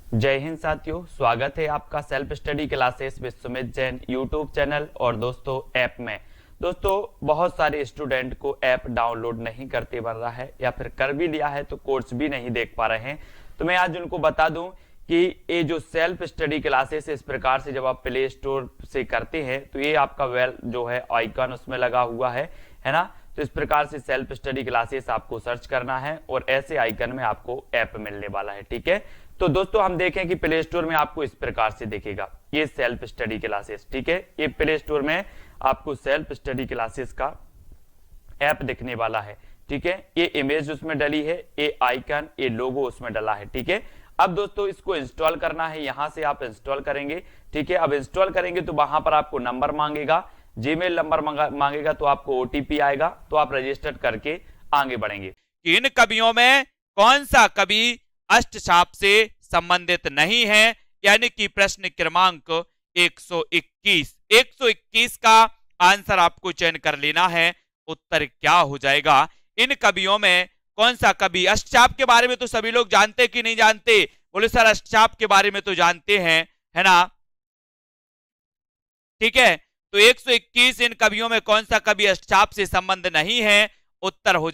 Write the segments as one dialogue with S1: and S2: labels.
S1: जय हिंद साथियों, स्वागत है आपका self study classes with Sumit Jain YouTube channel और दोस्तों ऐप में। दोस्तों बहुत सारे स्टूडेंट को ऐप डाउनलोड नहीं करते बन रहा है या फिर कर भी लिया है तो कोर्स भी नहीं देख पा रहे हैं। तो मैं आज उनको बता दूं कि ये जो सेल्फ स्टडी क्लासेस इस प्रकार से जब आप प्ले स्टोर से करते हैं तो ये आपका वेल जो है आइकन उसमें लगा हुआ है ना। तो इस प्रकार से सेल्फ स्टडी क्लासेस आपको सर्च करना है और ऐसे आइकन में आपको ऐप मिलने वाला है। ठीक है, तो दोस्तों हम देखें कि प्ले स्टोर में आपको इस प्रकार से दिखेगा ये सेल्फ स्टडी क्लासेस। ठीक है, ये प्ले स्टोर में आपको सेल्फ स्टडी क्लासेस का ऐप दिखने वाला है। ठीक है, ये इमेज उसमें डली है, ये आइकन, ये लोगो उसमें डला है। ठीक है, अब दोस्तों इसको इंस्टॉल करना है, यहां से आप इंस्टॉल करेंगे। ठीक है, अब इंस्टॉल करेंगे तो वहां पर आपको नंबर मांगेगा, जीमेल नंबर मांगेगा, तो आपको ओटीपी आएगा, तो आप रजिस्टर करके आगे बढ़ेंगे।
S2: इन कवियों में कौन सा कवि अष्टचाप से संबंधित नहीं है, यानी कि प्रश्न क्रमांक 121। 121 का आंसर आपको चयन कर लेना है। उत्तर क्या हो जाएगा? इन कवियों में कौन सा कवि, अष्टचाप के बारे में तो सभी लोग जानते कि नहीं जानते? बोले सर अष्टचाप के बारे में तो जानते हैं, है ना। ठीक है, तो 121 इन कवियों में कौन सा कवि अष्टचाप से संबंध नहीं है? उत्तर हो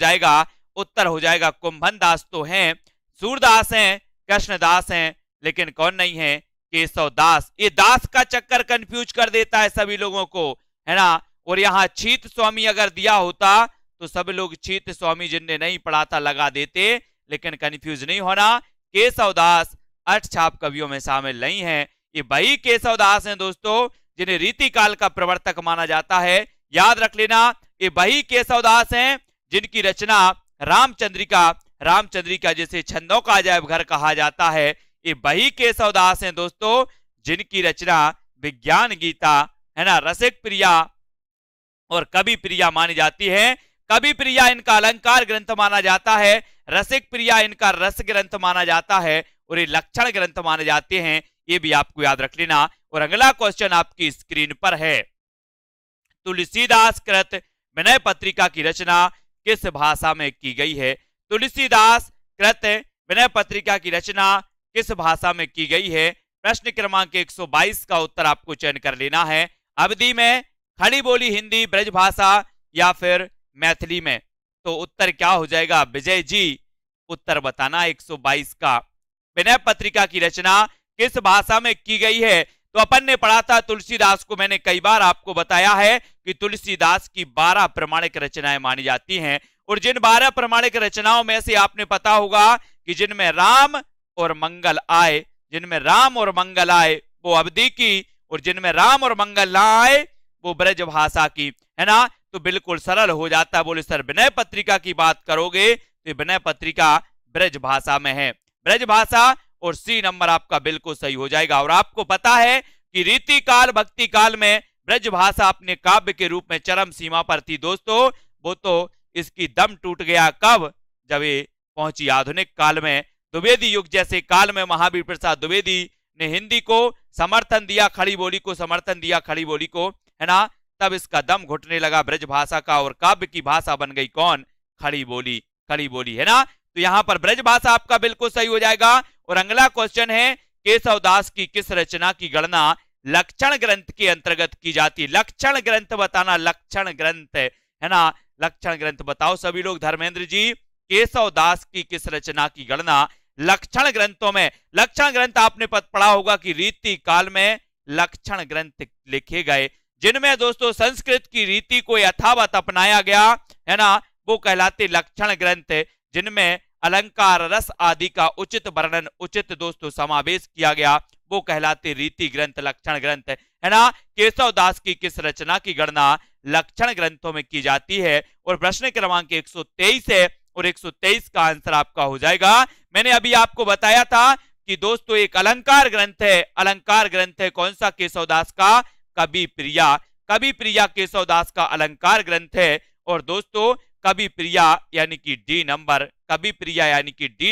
S2: जाएगा कुंभन दास तो हैं, सूरदास हैं, कृष्णदास हैं, लेकिन कौन नहीं है? केशव दास। ये दास का चक्कर कंफ्यूज कर देता है सभी लोगों को, है ना। और यहाँ छीत स्वामी अगर दिया होता तो सब लोग छीत स्वामी जिनने नहीं पढ़ा था लगा देते, लेकिन कंफ्यूज नहीं होना। केशव दास अष्टचाप कवियों में शामिल नहीं है। ये वही केशव दास हैं दोस्तों जिन्हें रीति काल का प्रवर्तक माना जाता है। याद रख लेना, ये वही केशव दास हैं जिनकी रचना रामचंद्रिका जिसे छंदों का अजायब घर कहा जाता है, ये वही केशव दास हैं दोस्तों जिनकी रचना विज्ञान गीता, है ना, रसिक प्रिया और कवि प्रिया मानी जाती है। कवि प्रिया इनका अलंकार ग्रंथ माना जाता है, रसिक प्रिया इनका रस ग्रंथ माना जाता है और ये लक्षण ग्रंथ माने जाते हैं। ये भी आपको याद रख लेना। और अगला क्वेश्चन आपकी स्क्रीन पर है, तुलसीदास कृत विनय पत्रिका की रचना किस भाषा में की गई है? तुलसीदास कृत विनय पत्रिका की रचना किस भाषा में की गई है? प्रश्न क्रमांक 122 का उत्तर आपको चयन कर लेना है। अवधी में, खड़ी बोली हिंदी ब्रज भाषा या फिर मैथिली में? तो उत्तर क्या हो जाएगा विजय जी? उत्तर बताना 122 का। विनय पत्रिका की रचना किस भाषा में की गई है? तो अपन ने पढ़ा था तुलसीदास को, मैंने कई बार आपको बताया है कि तुलसीदास की 12 प्रमाणिक रचनाएं मानी जाती हैं। और जिन 12 प्रमाणिक रचनाओं में से आपने पता होगा कि जिनमें राम और मंगल आए, वो अवधी की, और जिनमें राम और मंगल ना आए वो ब्रज भाषा की, है ना। तो बिल्कुल सरल हो जाता है। बोले सर विनय पत्रिका की बात करोगे तो विनय पत्रिका ब्रज भाषा में है, ब्रज भाषा, और सी नंबर आपका बिल्कुल सही हो जाएगा। और आपको पता है कि रीति काल भक्ति काल में ब्रज भाषा अपने काव्य के रूप में चरम सीमा पर थी दोस्तों। वो तो इसकी दम टूट गया कब? जब ये पहुंची आधुनिक काल में, द्विवेदी युग जैसे काल में महावीर प्रसाद द्विवेदी ने हिंदी को समर्थन दिया, खड़ी बोली को समर्थन दिया, खड़ी बोली को, है ना। तब इसका दम घुटने लगा ब्रज भाषा का और काव्य की भाषा बन गई कौन? खड़ी बोली, है ना। तो यहां पर ब्रज भाषा आपका बिल्कुल सही हो जाएगा। और अगला क्वेश्चन है, केशव दास की किस रचना की गणना लक्षण ग्रंथ के अंतर्गत की जाती है? लक्षण ग्रंथ बताना, लक्षण ग्रंथ, है ना, लक्षण ग्रंथ बताओ सभी लोग। धर्मेंद्र जी, केशव दास की किस रचना की गणना लक्षण ग्रंथों में? लक्षण ग्रंथ आपने पढ़ा होगा कि रीति काल में लक्षण ग्रंथ लिखे गए, जिनमें दोस्तों संस्कृत की रीति को यथावत अपनाया गया, है ना, वो कहलाते लक्षण ग्रंथ। जिनमें अलंकार रस आदि का उचित वर्णन, उचित दोस्तों समावेश किया गया, वो कहलाते रीति ग्रंथ, लक्षण ग्रंथ, है ना। केशव दास की किस रचना की गणना लक्षण ग्रंथों में की जाती है? और प्रश्न क्रमांक 123 है और 123 का आंसर आपका हो जाएगा। मैंने अभी आपको बताया था कि दोस्तों एक अलंकार ग्रंथ है, कौन सा? केशव दास का कवि प्रिया केशव दास का अलंकार ग्रंथ है। और दोस्तों कवि प्रिया यानी कि डी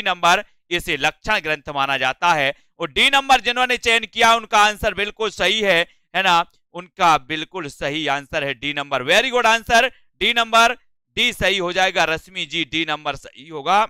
S2: नंबर, इसे लक्षण ग्रंथ माना जाता है। और डी नंबर जिन्होंने चयन किया उनका आंसर बिल्कुल सही है ना, उनका बिल्कुल सही आंसर है D number. Very good answer, D number, D सही हो जाएगा। रश्मि जी डी नंबर सही होगा।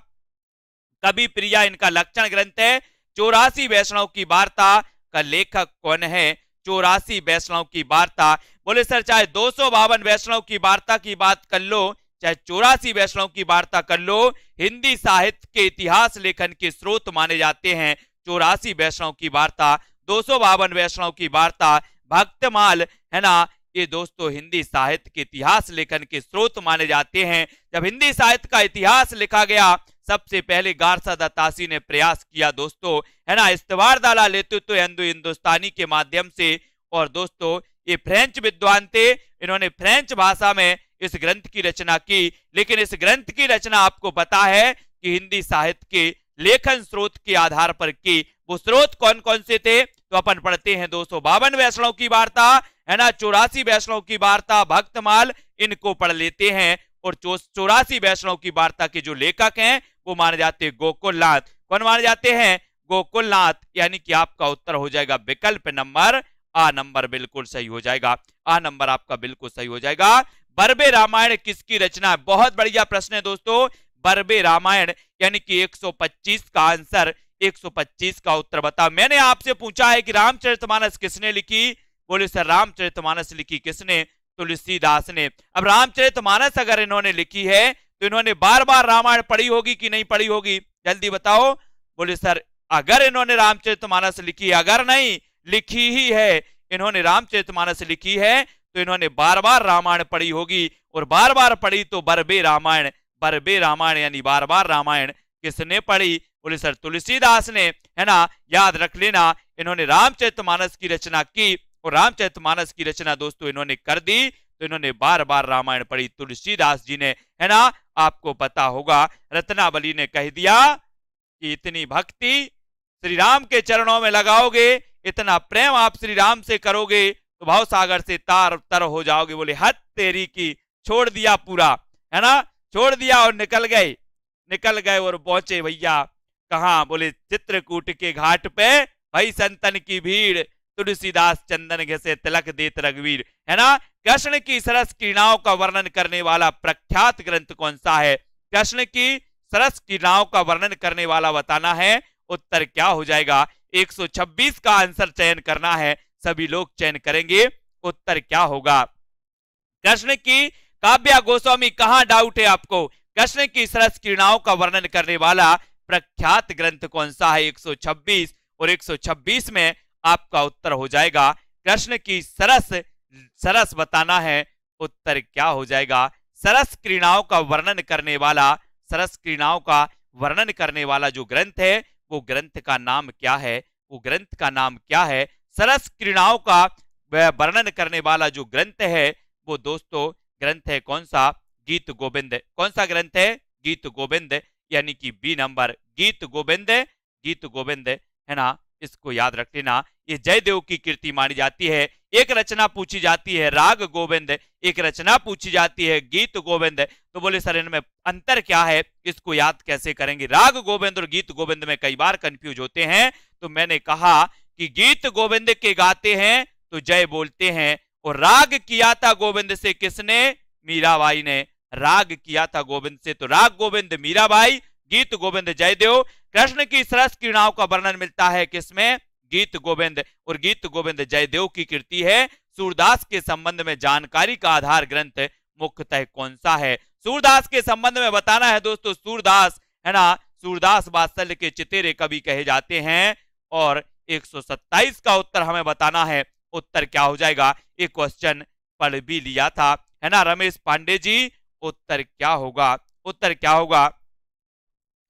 S2: कवि प्रिया इनका लक्षण ग्रंथ है। 84 वैष्णव की वार्ता का लेखक कौन है? 84 वैष्णव की वार्ता। बोले सर चाहे 252 वैष्णव की वार्ता की बात कर लो, चाहे 84 वैष्णव की वार्ता कर लो, हिंदी साहित्य के इतिहास लेखन के स्रोत माने जाते हैं 84 वैष्णव की वार्ता, 252 वैष्णव की वार्ता, भक्तमाल, है ना, ये दोस्तों हिंदी साहित्य के इतिहास लेखन के स्रोत माने जाते हैं। जब हिंदी साहित्य का इतिहास लिखा गया, सबसे पहले गारसा दत्तासी ने प्रयास किया दोस्तों, है ना, इस्तवार दाला लेते तो हिंदुस्तानी के माध्यम से। और दोस्तों ये फ्रेंच विद्वान थे, इन्होंने फ्रेंच भाषा में इस ग्रंथ की रचना की। लेकिन इस ग्रंथ की रचना आपको पता है कि हिंदी साहित्य के लेखन स्रोत के आधार पर की। वो स्रोत कौन कौन से थे? तो अपन पढ़ते हैं 252 वैष्णव की वार्ता, है ना, 84 वैष्णव की वार्ता, भक्तमाल, इनको पढ़ लेते हैं। और 84 वैष्णव की वार्ता के जो लेखक हैं वो माने जाते हैं गोकुलनाथ। कौन माने जाते हैं? गोकुलनाथ। यानी कि आपका उत्तर हो जाएगा विकल्प नंबर आ नंबर, बिल्कुल सही हो जाएगा। आ नंबर आपका बिल्कुल सही हो जाएगा। बरबे रामायण किसकी रचना है? बहुत बढ़िया प्रश्न है दोस्तों। बरबे रामायण यानी कि 125 का आंसर, 125 का उत्तर बता। मैंने आपसे पूछा है कि रामचरितमानस किसने लिखी? बोले सर रामचरितमानस लिखी किसने? तुलसीदास ने। अब रामचरितमानस अगर इन्होंने लिखी है तो इन्होंने बार बार रामायण पढ़ी होगी कि नहीं पढ़ी होगी? जल्दी बताओ। बोले सर अगर इन्होंने रामचरितमानस लिखी, अगर नहीं लिखी ही है, इन्होंने रामचरितमानस लिखी है तो इन्होंने बार बार रामायण पढ़ी होगी। और बार बार पढ़ी तो बरबे रामायण, बरबे रामायण यानी बार बार रामायण किसने पढ़ी? बोले सर तुलसीदास ने, है ना, याद रख लेना। इन्होंने रामचरितमानस की रचना की और रामचरितमानस की रचना दोस्तों इन्होंने कर दी तो इन्होंने बार बार रामायण पढ़ी तुलसीदास जी ने, है ना। आपको पता होगा रत्नावली ने कह दिया कि इतनी भक्ति श्री राम के चरणों में लगाओगे, इतना प्रेम आप श्री राम से करोगे तो भाव सागर से तार तर हो जाओगे। बोले हद तेरी की, छोड़ दिया पूरा, है ना, छोड़ दिया और निकल गए और पहुंचे भैया कहां? बोले चित्रकूट के घाट पे, भाई संतन की भीड़, तुलसीदास चंदन घसे तिलक देत रघुवीर, है ना। कृष्ण की सरस क्रीड़ाओं का वर्णन करने वाला प्रख्यात ग्रंथ कौन सा है? कृष्ण की सरस क्रीड़ाओं का वर्णन करने वाला बताना है। उत्तर क्या हो जाएगा? 126 का आंसर चयन करना है, सभी लोग चयन करेंगे। उत्तर क्या होगा? कृष्ण की काव्या गोस्वामी, कहां डाउट है आपको? कृष्ण की सरस क्रीड़ाओं का वर्णन करने वाला प्रख्यात ग्रंथ कौन सा है? 126। और 126 में आपका उत्तर हो जाएगा कृष्ण की सरस बताना है। उत्तर क्या हो जाएगा? सरस क्रीड़ाओं का वर्णन करने वाला, सरस क्रीड़ाओं का वर्णन करने वाला जो ग्रंथ है वो ग्रंथ का नाम क्या है? वो ग्रंथ का नाम क्या है? सरस क्रीड़ाओं का वर्णन करने वाला जो ग्रंथ है वो दोस्तों ग्रंथ है कौन सा? गीत गोविंद। कौन सा ग्रंथ है? गीत गोविंद, यानी कि बी नंबर, गीत गोविंद, गीत गोविंद, है ना। इसको याद रख लेना। ये जयदेव की कृति मानी जाती है। एक रचना पूछी जाती है राग गोविंद, एक रचना पूछी जाती है गीत गोविंद। तो बोले सर इनमें अंतर क्या है, इसको याद कैसे करेंगे? राग गोविंद और गीत गोविंद में कई बार कंफ्यूज होते हैं। तो मैंने कहा कि गीत गोविंद के गाते हैं तो जय बोलते हैं, और राग किया था गोविंद से किसने? मीराबाई ने। राग किया था गोविंद से तो राग गोविंद मीराबाई, गीत गोविंद जयदेव। कृष्ण की सरस क्रीड़ाओं का वर्णन मिलता है किसमें? गीत गोविंद, और गीत गोविंद जयदेव की कृति है। सूरदास के संबंध में जानकारी का आधार ग्रंथ मुख्यतः कौन सा है? सूरदास के संबंध में बताना है दोस्तों। सूरदास, है ना, सूरदास वात्सल्य के चितेरे कवि कहे जाते हैं। और 127 का उत्तर हमें बताना है। उत्तर क्या हो जाएगा? एक क्वेश्चन पढ़ भी लिया था, है ना, रमेश पांडे जी। उत्तर क्या होगा? उत्तर क्या होगा?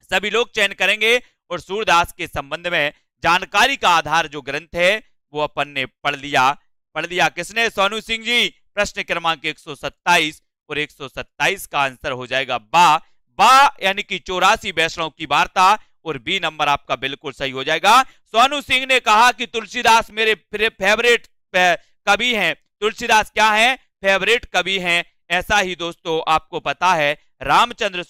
S2: सभी लोग चयन करेंगे। और सूरदास के संबंध में जानकारी का आधार जो ग्रंथ है वो अपन ने पढ़ लिया किसने? सोनू सिंह जी। प्रश्न क्रमांक 127, और 127 का आंसर हो जाएगा बा यानी कि 84 वैष्णव की वार्ता, और बी नंबर आपका बिल्कुल सही हो जाएगा। सोनू सिंह ने कहा कि तुलसीदास मेरे फेवरेट कवि हैं। तुलसीदास क्या है? फेवरेट कवि हैं। ऐसा ही दोस्तों आपको पता है रामचंद्र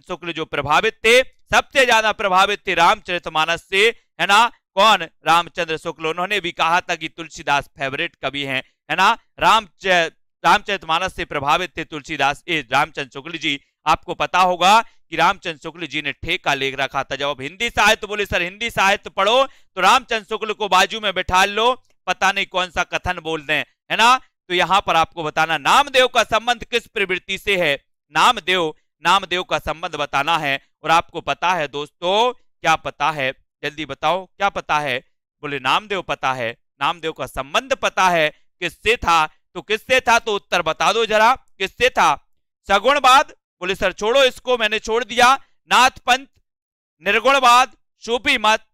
S2: शुक्ल जो प्रभावित थे, सबसे ज्यादा प्रभावित थे रामचरितमानस से, है ना। कौन? रामचंद्र शुक्ल। उन्होंने भी कहा था कि तुलसीदास फेवरेट कवि हैं, है ना। रामचरितमानस से प्रभावित थे तुलसीदास, रामचंद्र शुक्ल जी। आपको पता होगा कि रामचंद्र शुक्ल जी ने ठेका ले रखा था। जब हिंदी साहित्य बोले सर हिंदी साहित्य पढ़ो तो रामचंद्र शुक्ल को बाजू में बैठा लो, पता नहीं कौन सा कथन बोल दें, है ना। तो यहां पर आपको बताना नामदेव का संबंध किस प्रवृत्ति से है, नामदेव का संबंध बताना है। और आपको पता है दोस्तों, क्या पता है, जल्दी बताओ क्या पता है। बोले नामदेव पता है, नामदेव का संबंध पता है, किससे था, तो किससे था, तो उत्तर बता दो जरा, किससे था। सगुणवाद, बोले सर छोड़ो इसको, मैंने छोड़ दिया। नाथ पंथ, निर्गुणवाद, सूफी मत।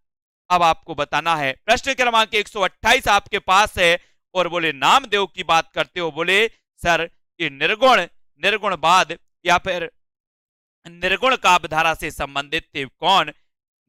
S2: अब आपको बताना है, प्रश्न क्रमांक 128 आपके पास है। और बोले नामदेव की बात करते हो, बोले सर ये निर्गुणवाद या फिर निर्गुण काव्यधारा से संबंधित थे कौन,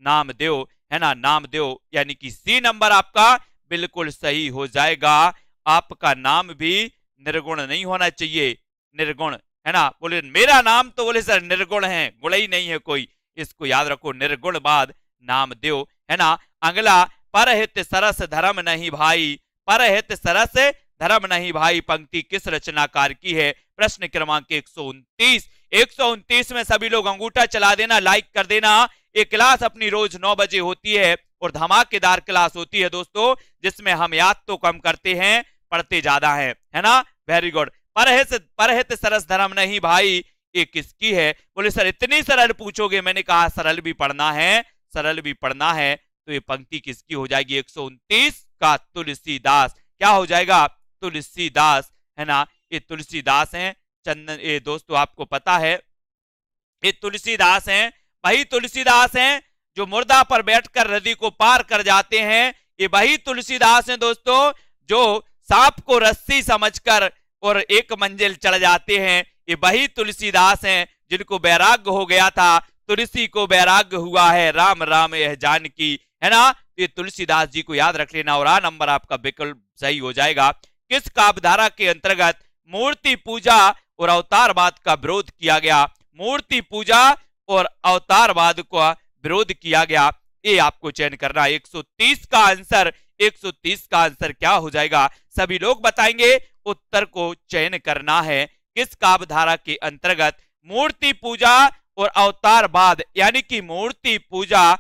S2: नामदेव, है ना। नामदेव यानी कि सी नंबर आपका बिल्कुल सही हो जाएगा। आपका नाम भी निर्गुण नहीं होना चाहिए, निर्गुण, है ना। बोले मेरा नाम तो बोले सर निर्गुण है, गुण ही नहीं है कोई, इसको याद रखो, निर्गुणवाद नामदेव, है ना। अगला, परहित सरस धर्म नहीं भाई, परहित सरस धर्म नहीं भाई पंक्ति किस रचनाकार की है। प्रश्न क्रमांक 129 में सभी लोग अंगूठा चला देना, लाइक कर देना। ये क्लास अपनी रोज 9 बजे होती है और धमाकेदार क्लास होती है दोस्तों, जिसमें हम याद तो कम करते हैं, पढ़ते ज्यादा है ना। Very good. परहित सरस धर्म नहीं भाई, ये किसकी है। बोले सर इतनी सरल पूछोगे, मैंने कहा सरल भी पढ़ना है, सरल भी पढ़ना है। तो ये पंक्ति किसकी हो जाएगी, 129 का तुलसीदास। क्या हो जाएगा, तुलसीदास, है ना। ये तुलसीदास हैं, चंदन, ये दोस्तों आपको पता है ये तुलसीदास हैं, वही तुलसीदास हैं जो मुर्दा पर बैठकर नदी को पार कर जाते हैं। ये वही तुलसीदास हैं दोस्तों जो सांप को रस्सी समझकर और एक मंजिल चढ़ जाते हैं। ये वही तुलसीदास हैं जिनको वैराग्य हो गया था, तुलसी को वैराग्य हुआ है, राम राम यह जानकी, है ना। ये तुलसीदास जी को याद रख लेना। और आ नंबर आपका विकल्प सही हो जाएगा। किस काव्यधारा के अंतर्गत मूर्ति पूजा और अवतारवाद का विरोध किया गया, मूर्ति पूजा और अवतारवाद का विरोध किया गया, ये आपको चयन करना। 130 का आंसर, 130 का आंसर क्या हो जाएगा, सभी लोग बताएंगे, उत्तर को चयन करना है। किस काव्यधारा के अंतर्गत मूर्ति पूजा और अवतारवाद, यानी कि मूर्ति पूजा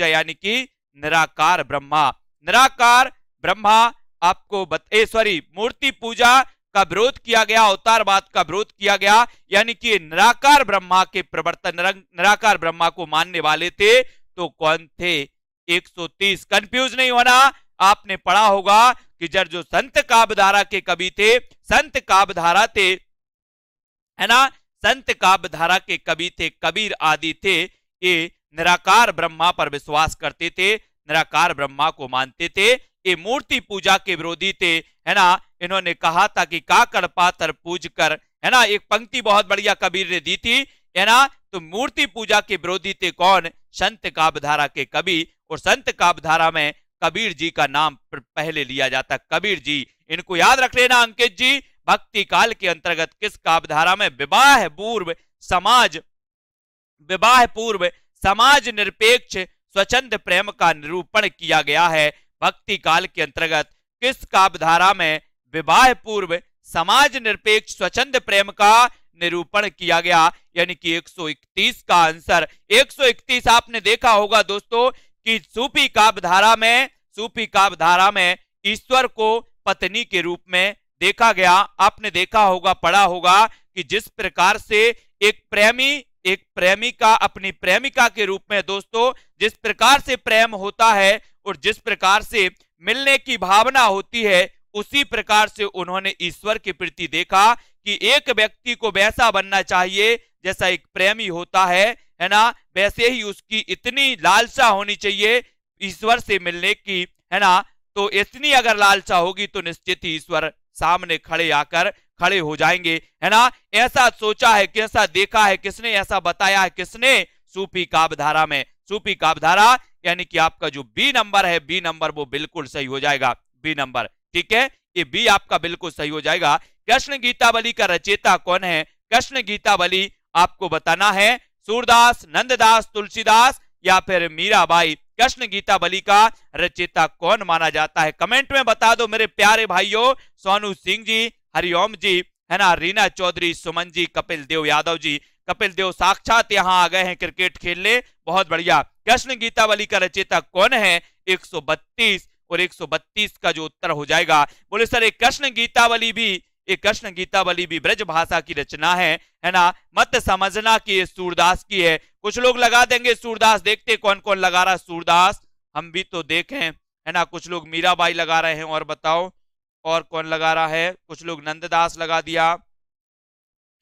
S2: यानी कि निराकार ब्रह्मा, निराकार ब्रह्मा आपको मूर्ति पूजा का विरोध किया गया, अवतारवाद का विरोध किया गया, यानी कि निराकार ब्रह्मा के प्रवर्तन, निराकार ब्रह्मा को मानने वाले थे, तो कौन थे। 130, कंफ्यूज नहीं होना, आपने पढ़ा होगा कि जो संत काव्यधारा के कवि थे, संत काव्यधारा थे, है ना, संत काव्यधारा के कवि थे, कबीर आदि थे, ये निराकार ब्रह्मा पर विश्वास करते थे, निराकार ब्रह्मा को मानते थे, ये मूर्ति पूजा के विरोधी थे, है ना। इन्होंने कहा था कि काकड़ पातर पूज कर, है ना, एक पंक्ति बहुत बढ़िया कबीर ने दी थी, है ना। तो मूर्ति पूजा के विरोधी थे कौन, संत काव्यधारा के कवि। और संत काव्यधारा में कबीर जी का नाम पहले लिया जाता, कबीर जी, इनको याद रख लेना अंकित जी। भक्ति काल के अंतर्गत किस काव्यधारा में विवाह पूर्व समाज निरपेक्ष स्वच्छंद प्रेम का निरूपण किया गया है। भक्ति काल के अंतर्गत किस काव्यधारा में विवाह पूर्व समाज निरपेक्ष स्वच्छंद प्रेम का निरूपण किया गया, यानी कि 131 का आंसर। 131 आपने देखा होगा दोस्तों कि सूफी काव्यधारा में ईश्वर को पत्नी के रूप में देखा गया। आपने देखा होगा, पढ़ा होगा कि जिस प्रकार से एक प्रेमिका अपनी प्रेमिका के रूप में दोस्तों जिस प्रकार से प्रेम होता है और जिस प्रकार से मिलने की भावना होती है, उसी प्रकार से उन्होंने ईश्वर के प्रति देखा कि एक व्यक्ति को वैसा बनना चाहिए जैसा एक प्रेमी होता है ना, वैसे ही उसकी इतनी लालसा होनी चाहिए ईश्वर से मिलने की, है ना। तो इतनी अगर लालसा होगी तो निश्चित ही ईश्वर सामने खड़े हो जाएंगे, है ना। ऐसा सोचा है, कैसा देखा है, किसने ऐसा बताया है, किसने, सूफी काव्यधारा में। सूफी काव्यधारा यानी कि आपका जो बी नंबर है, बी नंबर वो बिल्कुल सही हो जाएगा, बी नंबर, ठीक है, ये बी आपका बिल्कुल सही हो जाएगा। कृष्ण गीतावली का रचयिता कौन है, कृष्ण गीतावली आपको बताना है, सूरदास, नंददास, तुलसीदास या फिर मीराबाई। कृष्ण गीतावली का रचयिता कौन माना जाता है, कमेंट में बता दो मेरे प्यारे भाइयों। सोनू सिंह जी, हरिओम जी, है ना, रीना चौधरी, सुमन जी, कपिल देव यादव जी। कपिल देव साक्षात यहाँ आ गए हैं क्रिकेट खेलने, बहुत बढ़िया। कृष्ण गीतावली का रचयिता कौन है? 132, और 132 का जो उत्तर हो जाएगा, बोले सर एक कृष्ण गीतावली भी ब्रज भाषा की रचना है ना। मत समझना कि ये सूरदास की है। कुछ लोग लगा देंगे सूरदास, देखते कौन कौन लगा रहा सूरदास, हम भी तो देखें, है ना। कुछ लोग मीराबाई लगा रहे हैं, और बताओ और कौन लगा रहा है? कुछ लोग नंददास लगा दिया।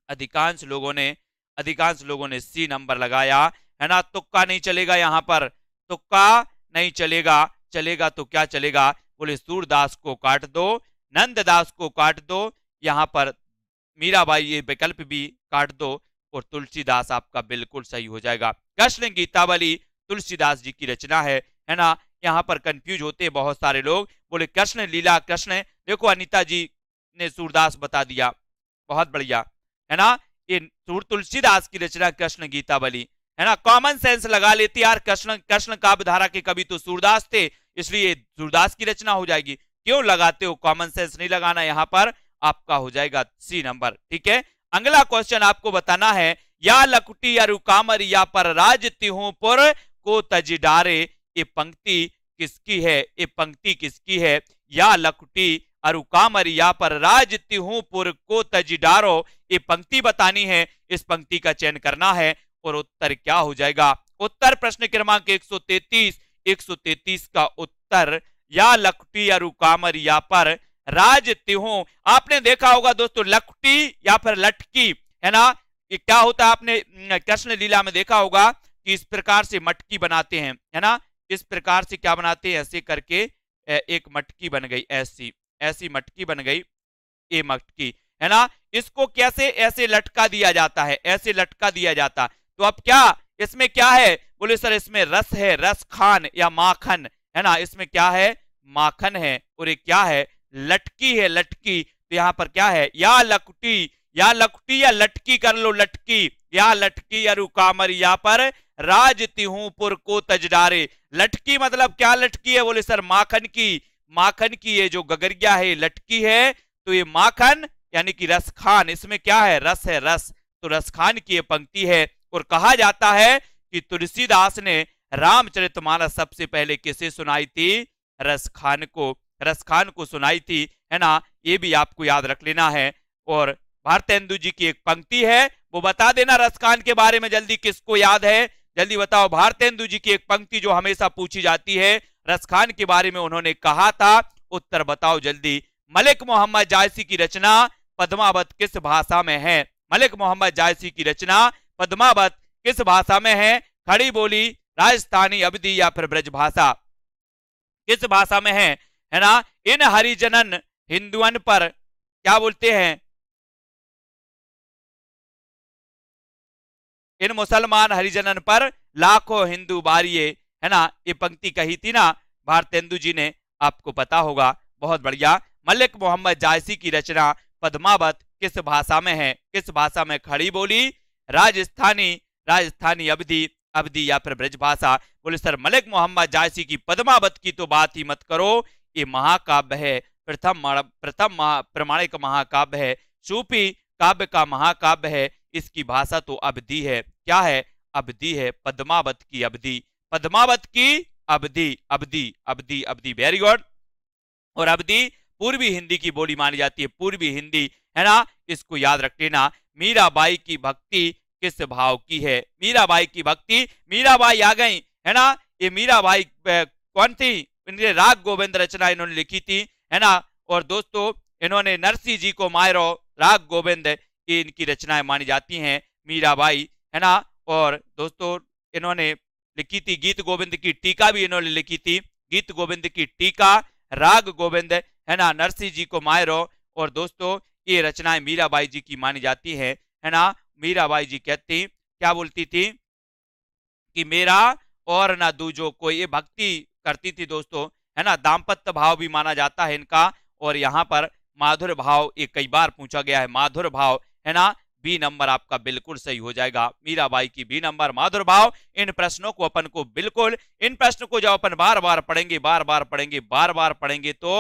S2: अधिकांश लोगों ने सी नंबर लगाया, है ना। तुक्का नहीं चलेगा यहाँ पर, तुक्का नहीं चलेगा। चलेगा तो क्या चलेगा? बोले सूरदास को काट दो, नंददास को काट दो, यहाँ पर मीराबाई ये विकल्प भी काट दो, और तुलसीदास आपका बिल्कुल सही हो जाएगा। कृष्ण गीतावली तुलसीदास जी की रचना है ना। यहाँ पर कंफ्यूज होते हैं बहुत सारे लोग, बोले कृष्ण लीला कृष्ण। देखो अनीता जी ने सूरदास बता दिया, बहुत बढ़िया, है ना। ये तुलसीदास की रचना कृष्ण गीतावली, है ना। कॉमन सेंस लगा लेती यार, कृष्ण काव्य धारा के कवि तो सूरदास थे, इसलिए सूरदास की रचना हो जाएगी। क्यों लगाते हो? कॉमन सेंस नहीं लगाना, यहाँ पर आपका हो जाएगा सी नंबर, ठीक है। अगला क्वेश्चन आपको बताना है, या लकुटी अरु कामर या पर राज तिहुपुर को तज डारे, ये पंक्ति किसकी है? ये पंक्ति किसकी है? या लकुटी अरु कामर या पर राज तिहुपुर को तज डारो, ये पंक्ति बतानी है, इस पंक्ति का चयन करना है, और उत्तर क्या हो जाएगा? उत्तर प्रश्न क्रमांक 133 का उत्तर या लकुटी अरु कामर या पर राज तिहु। आपने देखा होगा दोस्तों लकुटी या फिर लटकी, है ना, ये क्या होता है? आपने कृष्ण लीला में देखा होगा कि इस प्रकार से मटकी बनाते हैं, है ना। इस प्रकार से क्या बनाते हैं? ऐसे करके एक मटकी बन गई, ऐसी मटकी बन गई, ये मटकी, है ना। इसको कैसे ऐसे लटका दिया जाता है, ऐसे लटका दिया जाता। तो अब क्या इसमें क्या है? बोले सर इसमें रस है, रस खान या माखन, है ना। इसमें क्या है? माखन है, और ये क्या है? लटकी है, लटकी। तो यहाँ पर क्या है? या लकुटी या लटकी कर लो, लटकी या लटकी अरु कामर या पर राज तिहुपुर को तजडारे। लटकी मतलब क्या लटकी है? बोले सर माखन की ये जो गगरिया है लटकी है, तो ये माखन यानी कि रसखान, इसमें क्या है? रस है, रस। तो रसखान की ये पंक्ति है, और कहा जाता है कि तुलसीदास ने रामचरितमानस सबसे पहले किसे सुनाई थी? रसखान को सुनाई थी, है ना। ये भी आपको याद रख लेना है। और भारतेंदु जी की एक पंक्ति है, वो बता देना रसखान के बारे में जल्दी, किसको याद है? जल्दी बताओ। भारतेंदु जी की एक पंक्ति जो हमेशा पूछी जाती है, रसखान के बारे में उन्होंने कहा था, उत्तर बताओ जल्दी। मलिक मोहम्मद जायसी की रचना पद्मावत किस भाषा में है? मलिक मोहम्मद जायसी की रचना पद्मावत किस भाषा में है? खड़ी बोली, राजस्थानी, अवधी या फिर ब्रज भाषा, किस भाषा में है ना। इन हरिजनन हिंदुअन पर क्या बोलते हैं? इन मुसलमान हरिजनन पर लाखों हिंदू बारिये, है ना। ये पंक्ति कही थी ना भारतेंदु जी ने, आपको पता होगा, बहुत बढ़िया। मलिक मोहम्मद जायसी की रचना पद्मावत किस भाषा में है? किस भाषा में? खड़ी बोली, राजस्थानी, अवधी या फिर ब्रज भाषा। बोले सर मलिक मोहम्मद जायसी की पद्मावत की तो बात ही मत करो, ये महाकाव्य है, प्रथम प्रमाणिक महाकाव्य है, सूफी काव्य का महाकाव्य है, इसकी भाषा तो अवधी है। क्या है? अवधी है, पद्मावत की अवधी, पद्मावत की अवधी, वेरी गुड। और अवधी पूर्वी हिंदी की बोली मानी जाती है, पूर्वी हिंदी, है ना, इसको याद रख लेना। मीराबाई की भक्ति किस भाव की है? मीराबाई की भक्ति, मीराबाई आ गई, है ना। ये मीराबाई कौन थी? इनके राग गोविंद रचना इन्होंने लिखी थी, है ना। और दोस्तों इन्होंने नरसिंह जी को मायरो, राग गोविंद की इनकी रचनाएं मानी जाती हैं, मीराबाई, है ना। और दोस्तों इन्होंने लिखी थी गीत गोविंद की टीका भी इन्होंने लिखी थी, गीत गोविंद की टीका, राग गोविंद, है ना, नरसिंह जी को मायरो। और दोस्तों ये रचनाएं मीराबाई जी की मानी जाती है ना। मीराबाई जी कहती, क्या बोलती थी कि मेरा और ना दूजो कोई, ये भक्ति करती थी दोस्तों, है ना। दाम्पत्य भाव भी माना जाता है इनका। और यहाँ पर माधुर भाव ये कई बार पूछा गया है, माधुर भाव, है ना। बी नंबर आपका बिल्कुल सही हो जाएगा, मीराबाई की बी नंबर, माधुर भाव। इन प्रश्नों को अपन को बिल्कुल, इन प्रश्नों को जब अपन बार बार पढ़ेंगे तो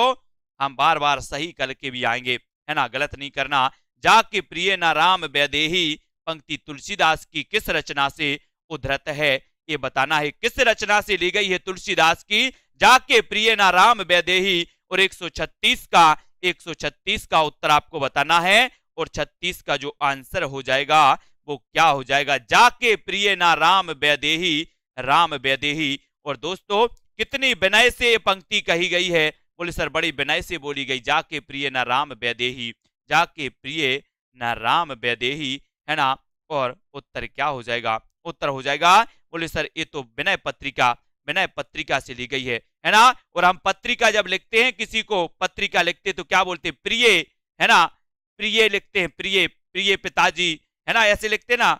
S2: हम बार बार सही करके भी आएंगे, है ना। गलत नहीं करना, जाके प्रिय न राम वैदेही पंक्ति तुलसीदास की किस रचना से उद्धृत है, ये बताना है किस रचना से ली गई है तुलसीदास की जाके प्रिय न राम वैदेही। और 136 का उत्तर आपको बताना है और 36 का जो आंसर हो जाएगा वो क्या हो जाएगा, जाके प्रिय न राम वैदेही, राम वैदेही। और दोस्तों कितनी विनय से ये पंक्ति कही गई है, बोले सर बड़ी विनय से बोली गई, जाके प्रिय न राम वैदेही, जाके प्रिय न राम वैदेही, है ना। और उत्तर क्या हो जाएगा, उत्तर हो जाएगा बोले सर ये तो विनय पत्रिका से ली गई है ना। और हम पत्रिका जब लिखते हैं, किसी को पत्रिका लिखते हैं तो क्या बोलते हैं, प्रिय, है ना, प्रिय लिखते हैं, प्रिय, प्रिय पिताजी, है ना, ऐसे लिखते ना,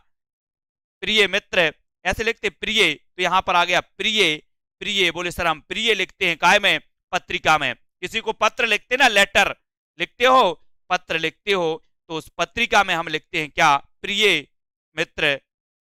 S2: प्रिय मित्र ऐसे लिखते प्रिय। तो यहां पर आ गया प्रिय, प्रिय, बोले सर हम प्रिय लिखते हैं काय में, पत्रिका में। किसी को पत्र लिखते ना, लेटर लिखते हो, पत्र लिखते हो, तो उस पत्रिका में हम लिखते हैं क्या, प्रिय मित्र,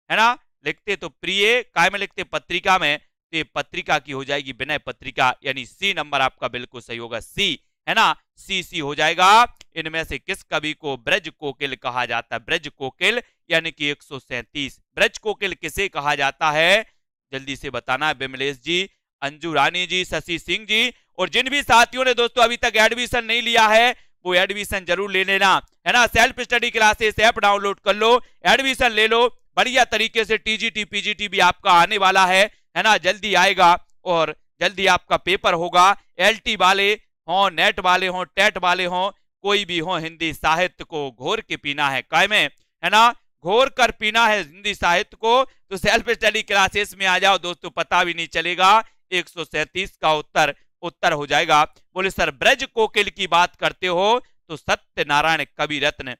S2: है ना, लिखते तो प्रिय काय में लिखते, पत्रिका में। तो ये पत्रिका की हो जाएगी विनय पत्रिका, यानी सी नंबर आपका बिल्कुल सही होगा, सी, है ना, सी हो जाएगा। इनमें से किस कवि को ब्रज कोकिल कहा जाता है, ब्रज कोकिल यानी कि 137, ब्रज कोकिल किसे कहा जाता है, जल्दी से बताना है विमलेश जी, अंजू रानी जी, शशि सिंह जी। और जिन भी साथियों ने दोस्तों अभी तक एडमिशन नहीं लिया है वो एडमिशन जरूर ले लेना, है ना। Self study classes app download कर लो, एडमिशन ले लो, बढ़िया तरीके से टीजीटी पीजीटी भी आपका आने वाला है ना, जल्दी आएगा और जल्दी आपका पेपर होगा। एलटी वाले हों, नेट वाले हों, टेट वाले हों, कोई भी हो, हिंदी साहित्य को घोर के पीना है काय में, है ना, घोर कर पीना है हिंदी साहित्य को। तो सेल्फ स्टडी क्लासेस में आ जाओ दोस्तों, पता भी नहीं चलेगा। 137 का उत्तर हो जाएगा। बोले सर ब्रज कोकिल की बात करते हो तो सत्यनारायण कविरत्न,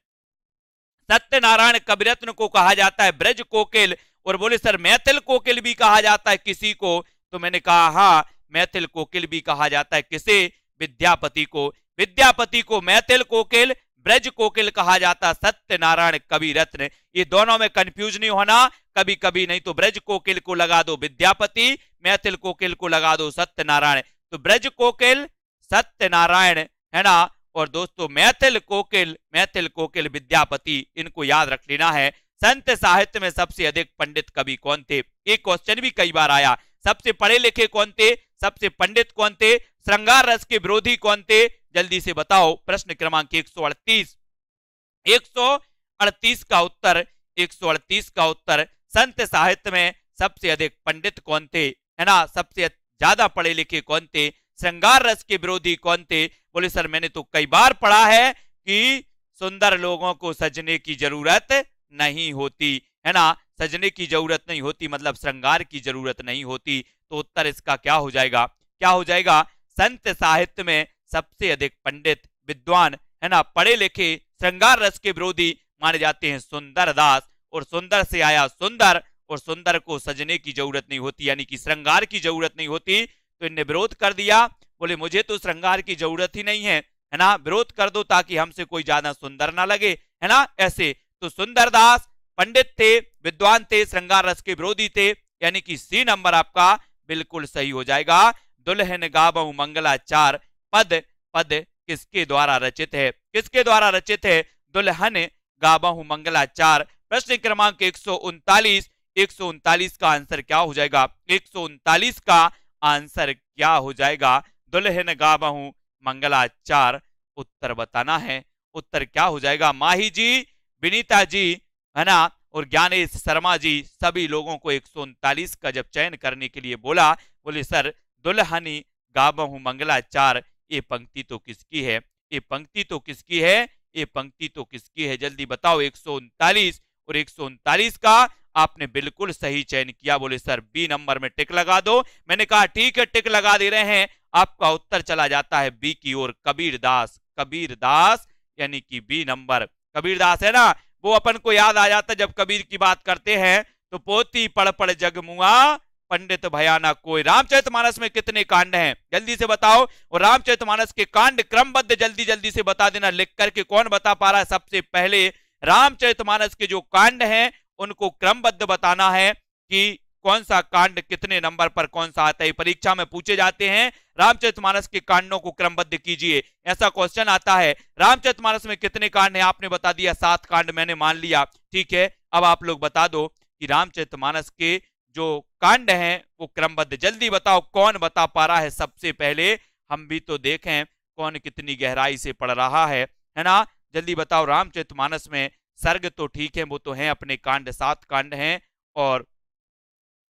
S2: सत्यनारायण कविरत्न को कहा जाता है ब्रज कोकिल। और बोले सर मैथिल कोकिल भी कहा जाता है किसी को, तो मैंने कहा हाँ मैथिल कोकिल भी कहा जाता है, किसे, विद्यापति को, विद्यापति को मैथिल कोकिल, ब्रज कोकिल कहा जाता, सत्यनारायण कविरत्न। ये दोनों में कंफ्यूज नहीं होना कभी कभी, नहीं तो ब्रज कोकिल को लगा दो विद्यापति, मैथिल कोकिल को लगा दो सत्यनारायण। तो ब्रज कोकिल, सत्यनारायण, है ना, और दोस्तों मैथिल कोकिल विद्यापति, इनको याद रख लेना है। संत साहित्य में सबसे अधिक पंडित कवि कौन थे, एक क्वेश्चन भी कई बार आया, सबसे पढ़े लिखे कौन थे, सबसे पंडित कौन थे, श्रृंगार रस के विरोधी कौन थे, जल्दी से बताओ। प्रश्न क्रमांक 138 का उत्तर, 138 का उत्तर, संत साहित्य में सबसे अधिक पंडित कौन थे, है ना, सबसे ज्यादा पढ़े लिखे कौन थे, श्रृंगार रस के विरोधी कौन थे। बोले सर मैंने तो कई बार पढ़ा है कि सुंदर लोगों को सजने की जरूरत नहीं होती, है ना, सजने की जरूरत नहीं होती मतलब श्रृंगार की जरूरत नहीं होती। तो उत्तर इसका क्या हो जाएगा, क्या हो जाएगा, संत साहित्य में सबसे अधिक पंडित, विद्वान, है ना, पढ़े लिखे, श्रृंगार रस के विरोधी माने जाते हैं सुंदर दास। और सुंदर से आया सुंदर, और सुंदर को सजने की जरूरत नहीं होती यानी कि श्रृंगार की जरूरत नहीं होती। तो इनने विरोध कर दिया, बोले मुझे तो श्रृंगार की जरूरत ही नहीं है ना, विरोध कर दो ताकि हमसे कोई ज्यादा सुंदर ना लगे, है ना, ऐसे। तो सुंदरदास पंडित थे, विद्वान थे, श्रृंगार रस के विरोधी थे, यानी कि सी नंबर आपका बिल्कुल सही हो जाएगा। दुल्हन गावहु मंगलाचार पद, पद किसके द्वारा रचित है, किसके द्वारा रचित है, दुल्हन गावहु मंगलाचार। प्रश्न क्रमांक 139 का आंसर क्या हो जाएगा, 139 का आंसर क्या हो जाएगा, दुल्हन गावहु मंगलाचार। उत्तर बताना है, उत्तर क्या हो जाएगा। माही जी, विनीता जी, है ना, और ज्ञानेश शर्मा जी, सभी लोगों को 139 का जब चयन करने के लिए बोला, बोले सर दुल्हनी गावहु मंगलाचार, ये पंक्ति तो किसकी है, ये पंक्ति तो किसकी है, ये पंक्ति तो किसकी है, जल्दी बताओ। 139 और 139 का आपने बिल्कुल सही चयन किया। बोले सर बी नंबर में टिक लगा दो। मैंने कहा ठीक है टिक लगा दे रहे हैं, आपका उत्तर चला जाता है बी की ओर, कबीरदास, कबीरदास यानी कि बी नंबर, कबीरदास, है ना। वो अपन को याद आ जाता जब कबीर की बात करते हैं तो पोती पढ़ पढ़ जगमुआ पंडित भयानक कोई। रामचरितमानस में कितने कांड हैं जल्दी से बताओ, और रामचरितमानस के कांड क्रमबद्ध जल्दी जल्दी से बता देना, लिख करके कौन बता पा रहा है। सबसे पहले रामचरितमानस के जो कांड हैं उनको क्रमबद्ध बताना है कि कौन सा कांड कितने नंबर पर कौन सा आता है, परीक्षा में पूछे जाते हैं। रामचरितमानस के कांडों को क्रमबद्ध कीजिए, ऐसा क्वेश्चन आता है। रामचरितमानस में कितने कांड हैं, आपने बता दिया 7 कांड, मैंने मान लिया, ठीक है। अब आप लोग बता दो कि रामचरितमानस के जो कांड हैं वो क्रमबद्ध, जल्दी बताओ कौन बता पा रहा है सबसे पहले, हम भी तो देखें कौन कितनी गहराई से पढ़ रहा है ना। जल्दी बताओ, रामचरितमानस में सर्ग तो ठीक है, वो तो हैं अपने कांड, 7 कांड हैं, और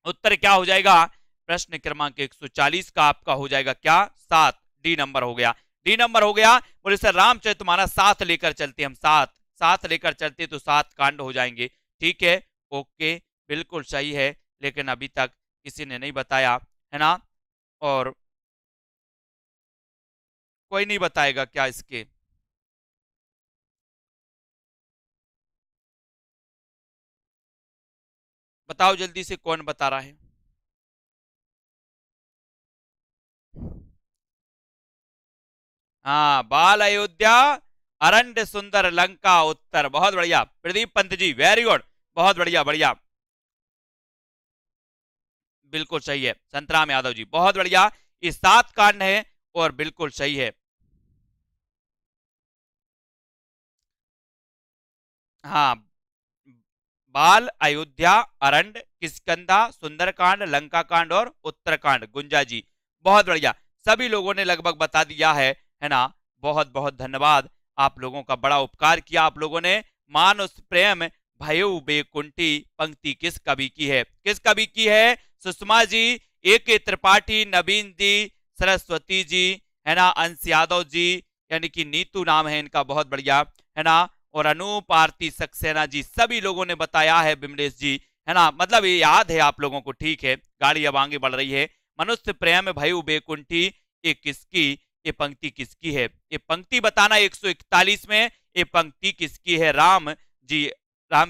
S2: उत्तर क्या हो जाएगा, प्रश्न क्रमांक 140 का आपका हो जाएगा क्या, 7, डी नंबर हो गया, डी नंबर हो गया। बोले सर रामचरितमानस 7 लेकर चलते, हम 7 लेकर चलते तो 7 कांड हो जाएंगे, ठीक है, ओके, बिल्कुल सही है, लेकिन अभी तक किसी ने नहीं बताया, है ना, और कोई नहीं बताएगा क्या इसके, बताओ जल्दी से कौन बता रहा है। हाँ, बाल अयोध्या, अरण्य सुंदर लंका, उत्तर, बहुत बढ़िया प्रदीप पंत जी, वेरी गुड, बहुत बढ़िया, बढ़िया, बिल्कुल सही है। संतराम यादव जी, बहुत बढ़िया, ये 7 कांड है और बिल्कुल सही है। हाँ, बाल, अयोध्या, अरण्य, किष्किंधा, सुंदरकांड, लंका कांड और उत्तरकांड, गुंजा जी, बहुत बढ़िया, सभी लोगों ने लगभग बता दिया है ना, बहुत बहुत धन्यवाद, आप लोगों का बड़ा उपकार किया आप लोगों ने। मानुष प्रेम भयो बेकुंठी पंक्ति किस कवि की है, किस कवि की है, सुषमा जी, ए त्रिपाठी, नवीन जी, सरस्वती जी, है ना, अंश यादव जी, यानी कि नीतू नाम है इनका, बहुत बढ़िया, है ना, और अनूप आरती सक्सेना जी, सभी लोगों ने बताया है, बिमलेश जी, है ना, मतलब ये याद है आप लोगों को, ठीक है, गाड़ी अब आगे बढ़ रही है। मनुष्य प्रेम भयो बेकुंठी, ये किसकी, ये पंक्ति किसकी है, ये पंक्ति बताना 141 में, ये पंक्ति किसकी है, राम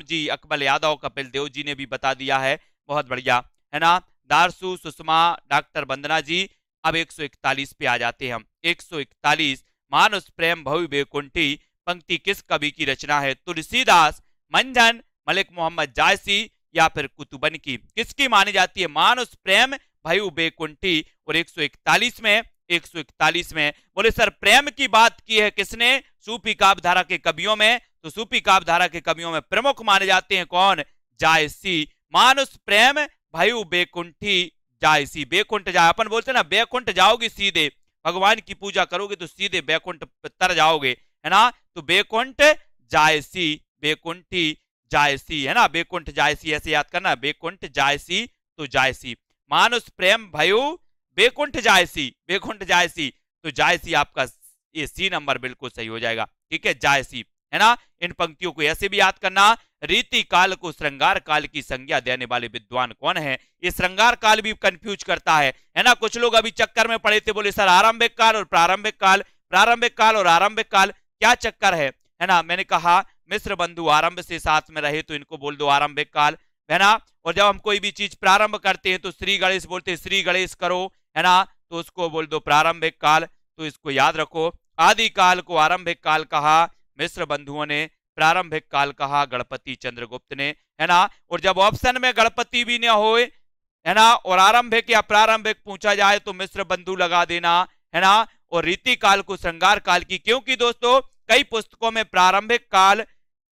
S2: जी अकबल यादव, कपिल देव जी ने भी बता दिया है, बहुत बढ़िया, है ना, दारसू, सुषमा, डॉक्टर वंदना जी। अब 141 पे आ जाते हैं हम, 141, मानुष प्रेम भव्य बेकुंठी पंक्ति किस कवि की रचना है, तुलसीदास, मंझन, मलिक मोहम्मद जायसी या फिर कुतुबन की, किसकी मानी जाती है, मानुष प्रेम भयु बेकुंठी। और 141 में बोले सर प्रेम की बात की है किसने, सूफी काव्य धारा के कवियों में, तो सूफी काव्य धारा के कवियों में प्रमुख माने जाते हैं कौन, जायसी, मानुष प्रेम भयु बेकुंठी जायसी, बेकुंठ जाए, अपन बोलते ना बेकुंठ जाओगे सीधे, भगवान की पूजा करोगे तो सीधे बैकुंठ तर जाओगे, है ना, तो बेकुंठ जायसी, बेकुंठी जायसी, है ना, बेकुंठ जायसी, ऐसे याद करना, बेकुंठ जायसी, तो जायसी, मानुष प्रेम भयो बेकुंठ जायसी, बेकुंठ जायसी, तो जायसी आपका ये सी नंबर बिल्कुल सही हो जाएगा, ठीक है, जायसी, है ना। इन पंक्तियों को ऐसे भी याद करना, रीति काल को श्रृंगार काल की संज्ञा देने वाले विद्वान कौन है, ये श्रृंगार काल भी कंफ्यूज करता है ना, कुछ लोग अभी चक्कर में पड़े थे, बोले सर आरंभिक काल और प्रारंभिक काल, प्रारंभिक काल और आरंभिक काल क्या चक्कर है ना, मैंने कहा मिश्र बंधु आरंभ से साथ में रहे तो इनको बोल दो आरंभिक काल, है ना, और जब हम कोई भी चीज प्रारंभ करते हैं तो श्री गणेश बोलते हैं, श्री गणेश करो, है ना, तो उसको बोल दो प्रारंभिक काल, तो इसको याद रखो। आदि काल को आरंभिक काल कहा मिश्र बंधुओं ने, प्रारंभिक काल कहा गणपति चंद्रगुप्त ने, है ना, और जब ऑप्शन में गणपति भी न हो, है ना, और आरंभिक या प्रारंभिक पूछा जाए तो मिश्र बंधु लगा देना, है ना, और रीति काल को श्रृंगार काल की, क्योंकि दोस्तों कई पुस्तकों में प्रारंभिक काल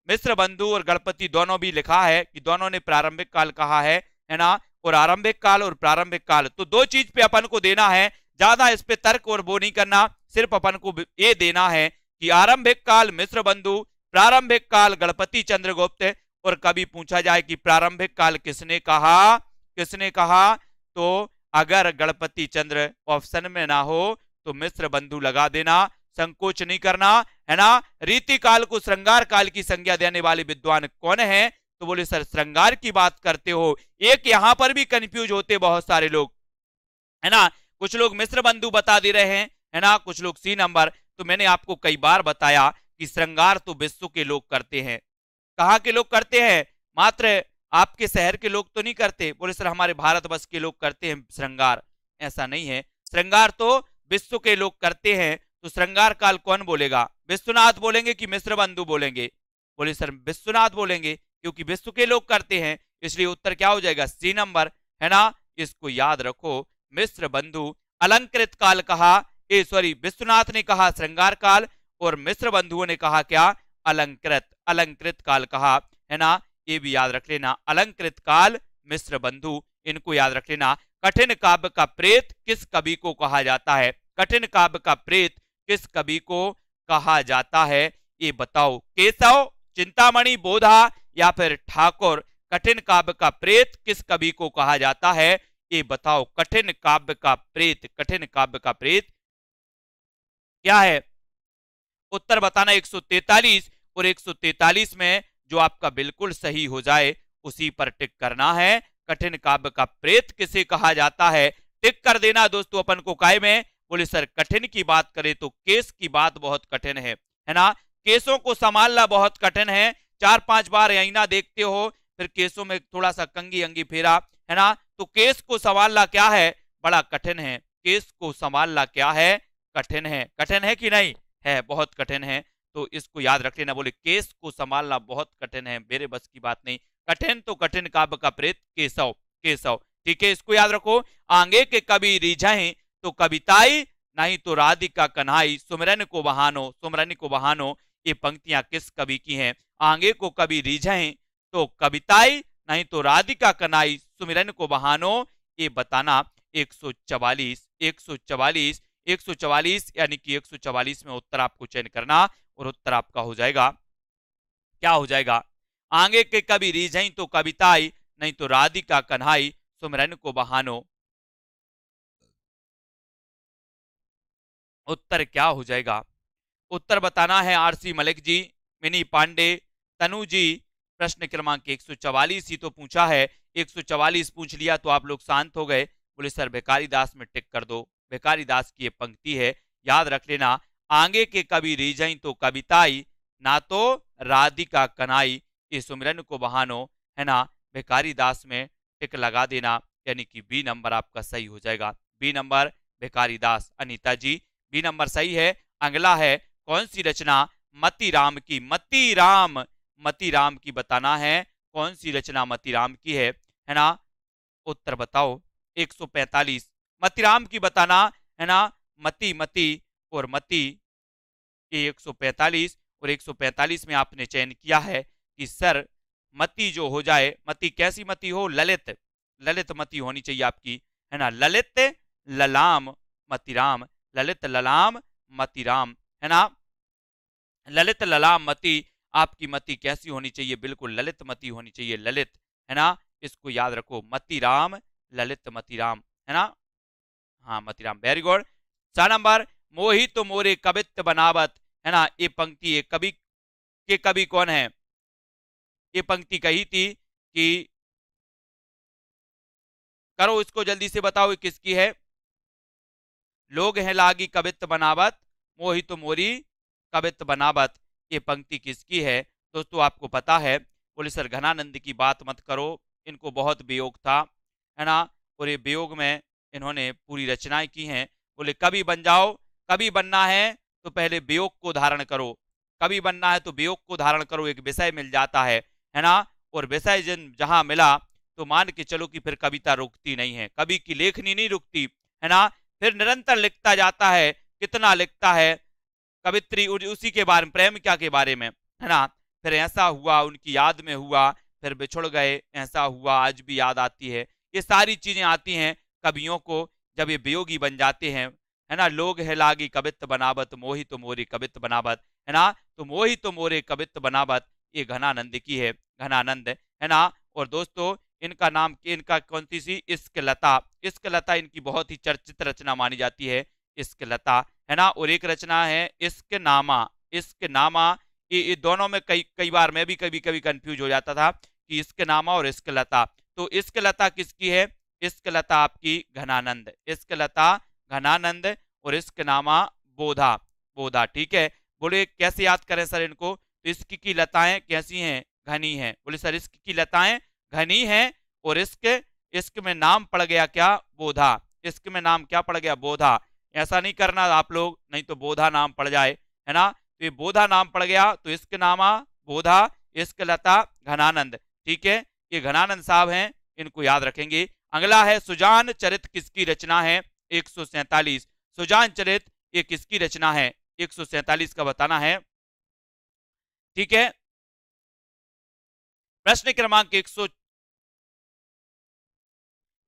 S2: मिश्र बंधु और गणपति दोनों भी लिखा है कि दोनों ने प्रारंभिक काल कहा है ना, और आरंभिक काल और प्रारंभिक काल, तो दो चीज पे अपन को देना है, ज्यादा इस पे तर्क और वो नहीं करना, सिर्फ अपन को ये देना है कि आरंभिक काल मिश्र बंधु, प्रारंभिक काल गणपति चंद्रगुप्त, और कभी पूछा जाए कि प्रारंभिक काल किसने कहा, तो अगर गणपति चंद्र ऑप्शन में ना हो तो मिश्र बंधु लगा देना, संकोच नहीं करना, है ना। रीति काल को श्रृंगार काल की संज्ञा देने वाले विद्वान कौन है, तो बोले सर श्रृंगार की बात करते हो, एक यहां पर भी कंफ्यूज होते बहुत सारे लोग, है ना, कुछ लोग मिश्र बंधु बता दे रहे हैं, है ना, कुछ लोग सी नंबर, तो मैंने आपको कई बार बताया कि श्रृंगार तो विश्व के लोग करते हैं, कहाँ के लोग करते हैं, मात्र आपके शहर के लोग तो नहीं करते, बोले सर हमारे भारतवर्ष के लोग करते हैं श्रृंगार, ऐसा नहीं है, श्रृंगार तो विश्व के लोग करते हैं, तो श्रृंगार काल कौन बोलेगा, विश्वनाथ बोलेंगे कि मिश्र बंधु बोलेंगे, बोले सर विश्वनाथ बोलेंगे क्योंकि विश्व के लोग करते हैं, इसलिए उत्तर क्या हो जाएगा सी नंबर, है ना, इसको याद रखो। मिश्र बंधु अलंकृत काल कहा, विश्वनाथ ने कहा श्रृंगार काल और मिश्र बंधुओं ने कहा क्या, अलंकृत काल कहा, है ना, ये भी याद रख लेना। अलंकृत काल, मिश्र बंधु, इनको याद रख लेना। कठिन काव्य का प्रेत किस कवि को कहा जाता है, कठिन काव्य का प्रेत किस कवि को कहा जाता है, ये बताओ। केशव, चिंतामणि, बोधा या फिर ठाकुर। कठिन काव्य का प्रेत किस कवि को कहा जाता है, ये बताओ। कठिन काव्य का प्रेत, कठिन काव्य का प्रेत क्या है, उत्तर बताना 143 और 143 में जो आपका बिल्कुल सही हो जाए उसी पर टिक करना है। कठिन काव्य का प्रेत किसे कहा जाता है, टिक कर देना दोस्तों। अपन को काय में बोले सर कठिन की बात करें तो केस की बात बहुत कठिन है ना, केसों को संभालना बहुत कठिन है। 4-5 बार आईना देखते हो, फिर केसों में थोड़ा सा कंगी अंगी फेरा, है ना, तो केस को संभालना क्या है, बड़ा कठिन है। केस को संभालना क्या है, कठिन है। कठिन है कि नहीं है, बहुत कठिन है। तो इसको याद रख लेना, बोले केस को संभालना बहुत कठिन है, मेरे बस की बात नहीं। कठिन तो कठिन काव्य का प्रेत केशव, केशव, ठीक है, इसको याद रखो। आगे के कवि रिझाएं तो कविताई, नहीं तो राधिका कन्हाई, सुमिरन को बहानो, सुमिरन को बहानो। ये पंक्तियां किस कवि की हैं, आगे को कवि रिझाएं तो कविताई, नहीं तो राधिका कन्हाई, सुमिरन को बहानो, ये बताना। 144, 144, 144 यानी कि 144 में उत्तर आपको चयन करना और उत्तर आपका हो जाएगा, क्या हो जाएगा, आगे के कवि रिझाई तो कविताई, नहीं तो राधिका कन्हाई, सुमिरन को बहानो। उत्तर क्या हो जाएगा, उत्तर बताना है आरसी मलिक जी, मिनी पांडे, तनु जी। प्रश्न क्रमांक 144 ही तो पूछा है, 144 पूछ लिया तो आप लोग शांत हो गए। बोले सर भिखारी दास में टिक कर दो, भिखारी दास की ये पंक्ति है, याद रख लेना। आगे के कवि रिझाई तो कविताई, ना तो राधिका कन्हाई, ये सुमिरन को बहानो, है ना। भिखारी दास में टिक लगा देना, यानी कि बी नंबर आपका सही हो जाएगा। बी नंबर भिखारी दास। अनीता जी बी नंबर सही है। अगला है कौन सी रचना, मती राम की, मती राम, मती राम की बताना है, कौन सी रचना मती राम की है ना। उत्तर बताओ। 145 मती राम की बताना, है ना। मती, मती और मती, ये 145 और 145 में आपने चयन किया है कि सर मती जो हो जाए, मती कैसी मती हो, ललित, ललित मती होनी चाहिए आपकी, है ना। ललित ललाम मतीराम, ललित ललाम मतीराम, है ना। ललित ललाम मती, आपकी मती कैसी होनी चाहिए, बिल्कुल ललित मती होनी चाहिए, ललित, है ना। इसको याद रखो, मतीराम, ललित मतीराम, है ना। हाँ मतीराम, वेरी गुड। 4 नंबर, मोही तो मोरे कवित्त बनावत, है ना। ये पंक्ति ये कवि के कवि कौन है, ये पंक्ति कही थी कि करो इसको जल्दी से बताओ, ये किसकी है। लोग हैं लागी कवित्त बनावत, मोही तो मोरी कवित्त बनावत, ये पंक्ति किसकी है। दोस्तों आपको पता है, बोले सर घनानंद की बात मत करो, इनको बहुत वियोग था, है ना, और ये वियोग में इन्होंने पूरी रचनाएं की हैं। बोले कवि बन जाओ, कवि बनना है तो पहले वियोग को धारण करो, कवि बनना है तो वियोग को धारण करो, एक विषय मिल जाता है ना। और विषय जहां मिला तो मान के चलो कि फिर कविता रुकती नहीं है, कवि की लेखनी नहीं रुकती, है ना। फिर निरंतर लिखता जाता है, कितना लिखता है, कवित्री उसी के बारे में, प्रेम क्या के बारे में, है ना। फिर ऐसा हुआ उनकी याद में हुआ, फिर बिछुड़ गए, ऐसा हुआ आज भी याद आती है, ये सारी चीजें आती हैं कवियों को जब ये वियोगी बन जाते हैं, है ना। लोग है लागी कवित्त बनावत, मोही तो मोरे कवित्त बनावत, है ना। तो मोही तो मोरे कवित्त बनावत, ये घनानंद की है, घनानंद, है ना। और दोस्तों इनका नाम, इनका कौन सी, इश्क लता, इश्क लता इनकी बहुत ही चर्चित रचना मानी जाती है, इश्क लता, है ना। और एक रचना है इश्क नामा, इश्क नामा, ये दोनों में कई बार मैं भी कभी कभी कंफ्यूज हो जाता था कि इश्क नामा और इश्क लता। तो इश्क लता किसकी है, इश्क लता आपकी घनानंद, इश्क लता घनानंद और इश्क नामा बोधा, बोधा, ठीक है। बोले कैसे याद करें सर इनको, तो इश्क की लताएं कैसी हैं, घनी हैं। बोले सर इश्क की लताएं घनी हैं और इश्क, इश्क में नाम पड़ गया क्या, बोधा, इश्क में नाम क्या पड़ गया, बोधा। ऐसा नहीं करना आप लोग, नहीं तो बोधा नाम पड़ जाए, है ना। तो ये बोधा नाम पड़ गया तो इश्क नामा बोधा, इश्क लता घनानंद, ठीक है। ये घनानंद साहब हैं, इनको याद रखेंगे। अगला है सुजान चरित किसकी रचना है? 147। सुजान चरित ये किसकी रचना है? 147 का बताना है। ठीक है, प्रश्न क्रमांक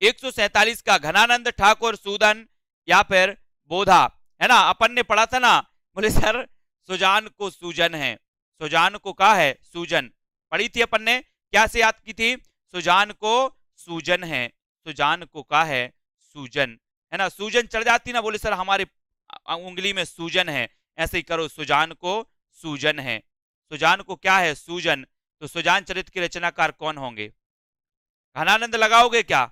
S2: 147 का घनानंद ठाकुर सूदन या फिर बोधा, है ना। अपन ने पढ़ा था ना, बोले सर सुजान को सूजन है, सुजान को कहा है सूजन, पढ़ी थी अपन ने, क्या से याद की थी? सुजान को सूजन है, सुजान को कहा है सूजन, है ना। सूजन चढ़ जाती ना, बोले सर हमारे उंगली में सूजन है, ऐसे ही करो, सुजान को सूजन है, सुजान को क्या है सूजन। तो सुजान चरित के रचनाकार कौन होंगे? घनानंद लगाओगे क्या?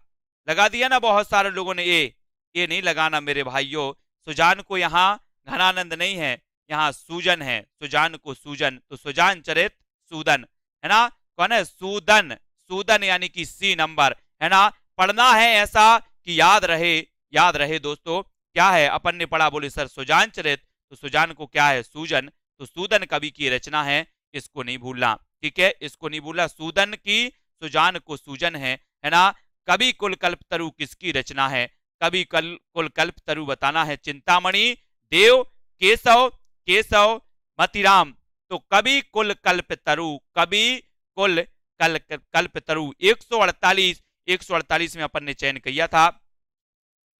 S2: लगा दिया ना बहुत सारे लोगों ने। ये नहीं लगाना मेरे भाइयों, सुजान को यहाँ घनानंद नहीं है, यहाँ सूजन है, सुजान को सूजन, तो सुजान चरित सूदन, है ना। कौन है? सूदन, सूदन यानी कि सी नंबर, है ना। पढ़ना है ऐसा कि याद रहे, याद रहे दोस्तों। क्या है अपन ने पढ़ा? बोले सर सुजान चरित, तो सुजान को क्या है सूजन, तो सूदन कवि की रचना है, इसको नहीं भूलना, ठीक है, इसको नहीं भूलना। सूदन की सुजान को सूजन है ना। कवि कुल कल्पतरु किसकी रचना है? कवि कुल कल्पतरु बताना है। चिंतामणि, देव, केशव, केशव, मतिराम, तो कवि कुल कल्पतरु, कवि कुल कल्पतरु 148 में अपन ने चयन किया था।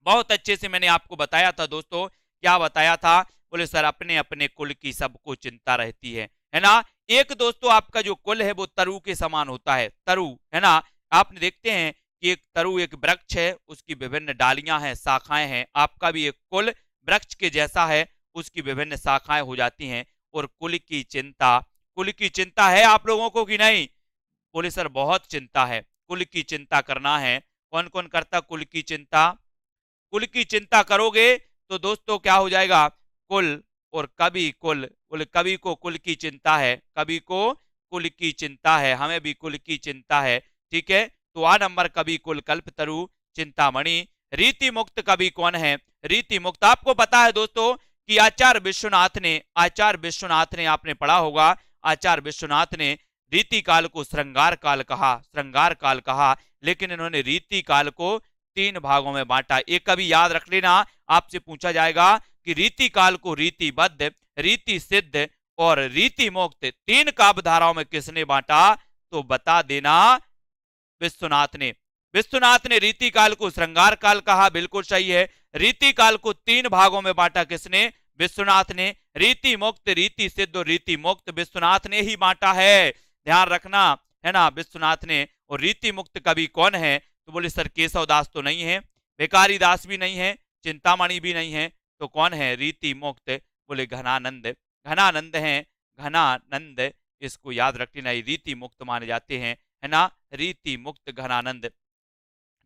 S2: बहुत अच्छे से मैंने आपको बताया था दोस्तों, क्या बताया था? बोले सर अपने अपने कुल की सबको चिंता रहती है ना। एक दोस्तों आपका जो कुल है वो तरु के समान होता है, तरु, है ना। आपने देखते हैं कि एक तरु एक वृक्ष है, उसकी विभिन्न डालियां हैं, शाखाएं हैं। आपका भी एक कुल वृक्ष के जैसा है, उसकी विभिन्न शाखाएं हो जाती हैं। और कुल की चिंता, कुल की चिंता है आप लोगों को कि नहीं? बोले सर बहुत चिंता है, कुल की चिंता करना है। कौन कौन करता कुल की चिंता? कुल की चिंता करोगे तो दोस्तों क्या हो जाएगा? कुल और कवि कुल, बोले कवि को कुल की चिंता है, कवि को कुल की चिंता है, हमें भी कुल की चिंता है, ठीक है। तो आ नंबर कवि कुल कल्पतरु चिंतामणि। रीति मुक्त कवि कौन है? रीति मुक्त आपको पता है दोस्तों कि आचार्य विश्वनाथ ने आपने पढ़ा होगा, आचार्य विश्वनाथ ने रीति काल को श्रृंगार काल कहा, श्रृंगार काल कहा, लेकिन इन्होंने रीति काल को 3 भागों में बांटा। एक कभी याद रख लेना, आपसे पूछा जाएगा कि रीति काल को रीतिबद्ध, रीति सिद्ध और रीति मुक्त 3 काव्य धाराओं में किसने बांटा? तो बता देना विश्वनाथ ने। विश्वनाथ ने रीति काल को श्रृंगार काल कहा, बिल्कुल सही है। रीति काल को 3 भागों में बांटा किसने? विश्वनाथ ने। रीति मुक्त, रीति सिद्ध और रीति मुक्त विश्वनाथ ने ही बांटा है, ध्यान रखना, है ना, विश्वनाथ ने। और रीति मुक्त कवि कौन है? तो बोले सर केशव दास तो नहीं है, भिखारी दास भी नहीं है, चिंतामणि भी नहीं है, तो कौन है रीति मुक्त? बोले घनानंद, घनानंद हैं, घनानंद, इसको याद रख लेना, रीति मुक्त माने जाते हैं, है ना, रीति मुक्त घनानंद,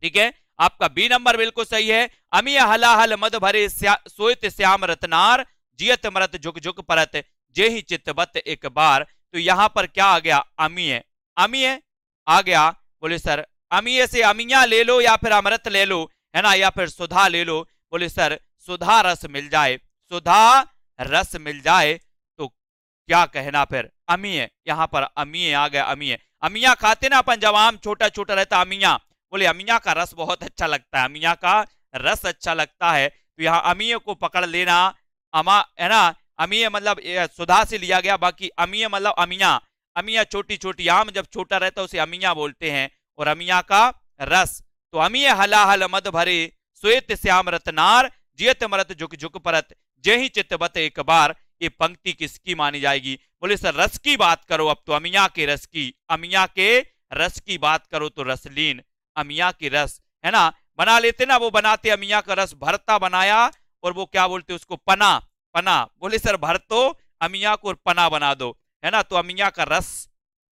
S2: ठीक है। आपका बी नंबर बिल्कुल सही है। अमीय हलाहल मद भरे सोइत श्याम रतनार, जियत मरत झुक झुक परत, जे ही चित्तबत एक बार। तो यहां पर क्या आ गया? अमीय, अमीय आ गया। बोले सर अमीय से अमिया ले लो या फिर अमृत ले लो, है ना, या फिर सुधा ले लो। बोले सर सुधा रस मिल जाए, सुधा रस मिल जाए तो क्या कहना फिर? अमीय, यहां पर अमीय आ गया, अमीय। अमिया खाते ना अपन जब आम छोटा छोटा रहता, अमिया, बोले अमिया का रस बहुत अच्छा लगता है, अमिया का रस अच्छा लगता है, तो यहाँ अमीय को पकड़ लेना। अमा, है ना, अमीय मतलब सुधा से लिया गया, बाकी अमीय मतलब अमिया, अमिया छोटी छोटी आम जब छोटा रहता है उसे अमिया बोलते हैं, और अमिया का रस। तो अमीय हलाहल मद भरे श्वेत श्याम रतनार, जियत मरत झुक झुक परत, जेहि चित्तबत एक बार। ये पंक्ति किसकी मानी जाएगी? बोले सर रस की बात करो अब तो, अमिया के रस की, अमिया के रस की बात करो तो रसलीन, अमिया की रस, है ना, बना लेते ना, वो बनाते अमिया का रस, भरता बनाया और वो क्या बोलते उसको? पना, पना। बोले सर भर तो अमिया को और पना बना दो, है ना, तो अमिया का रस।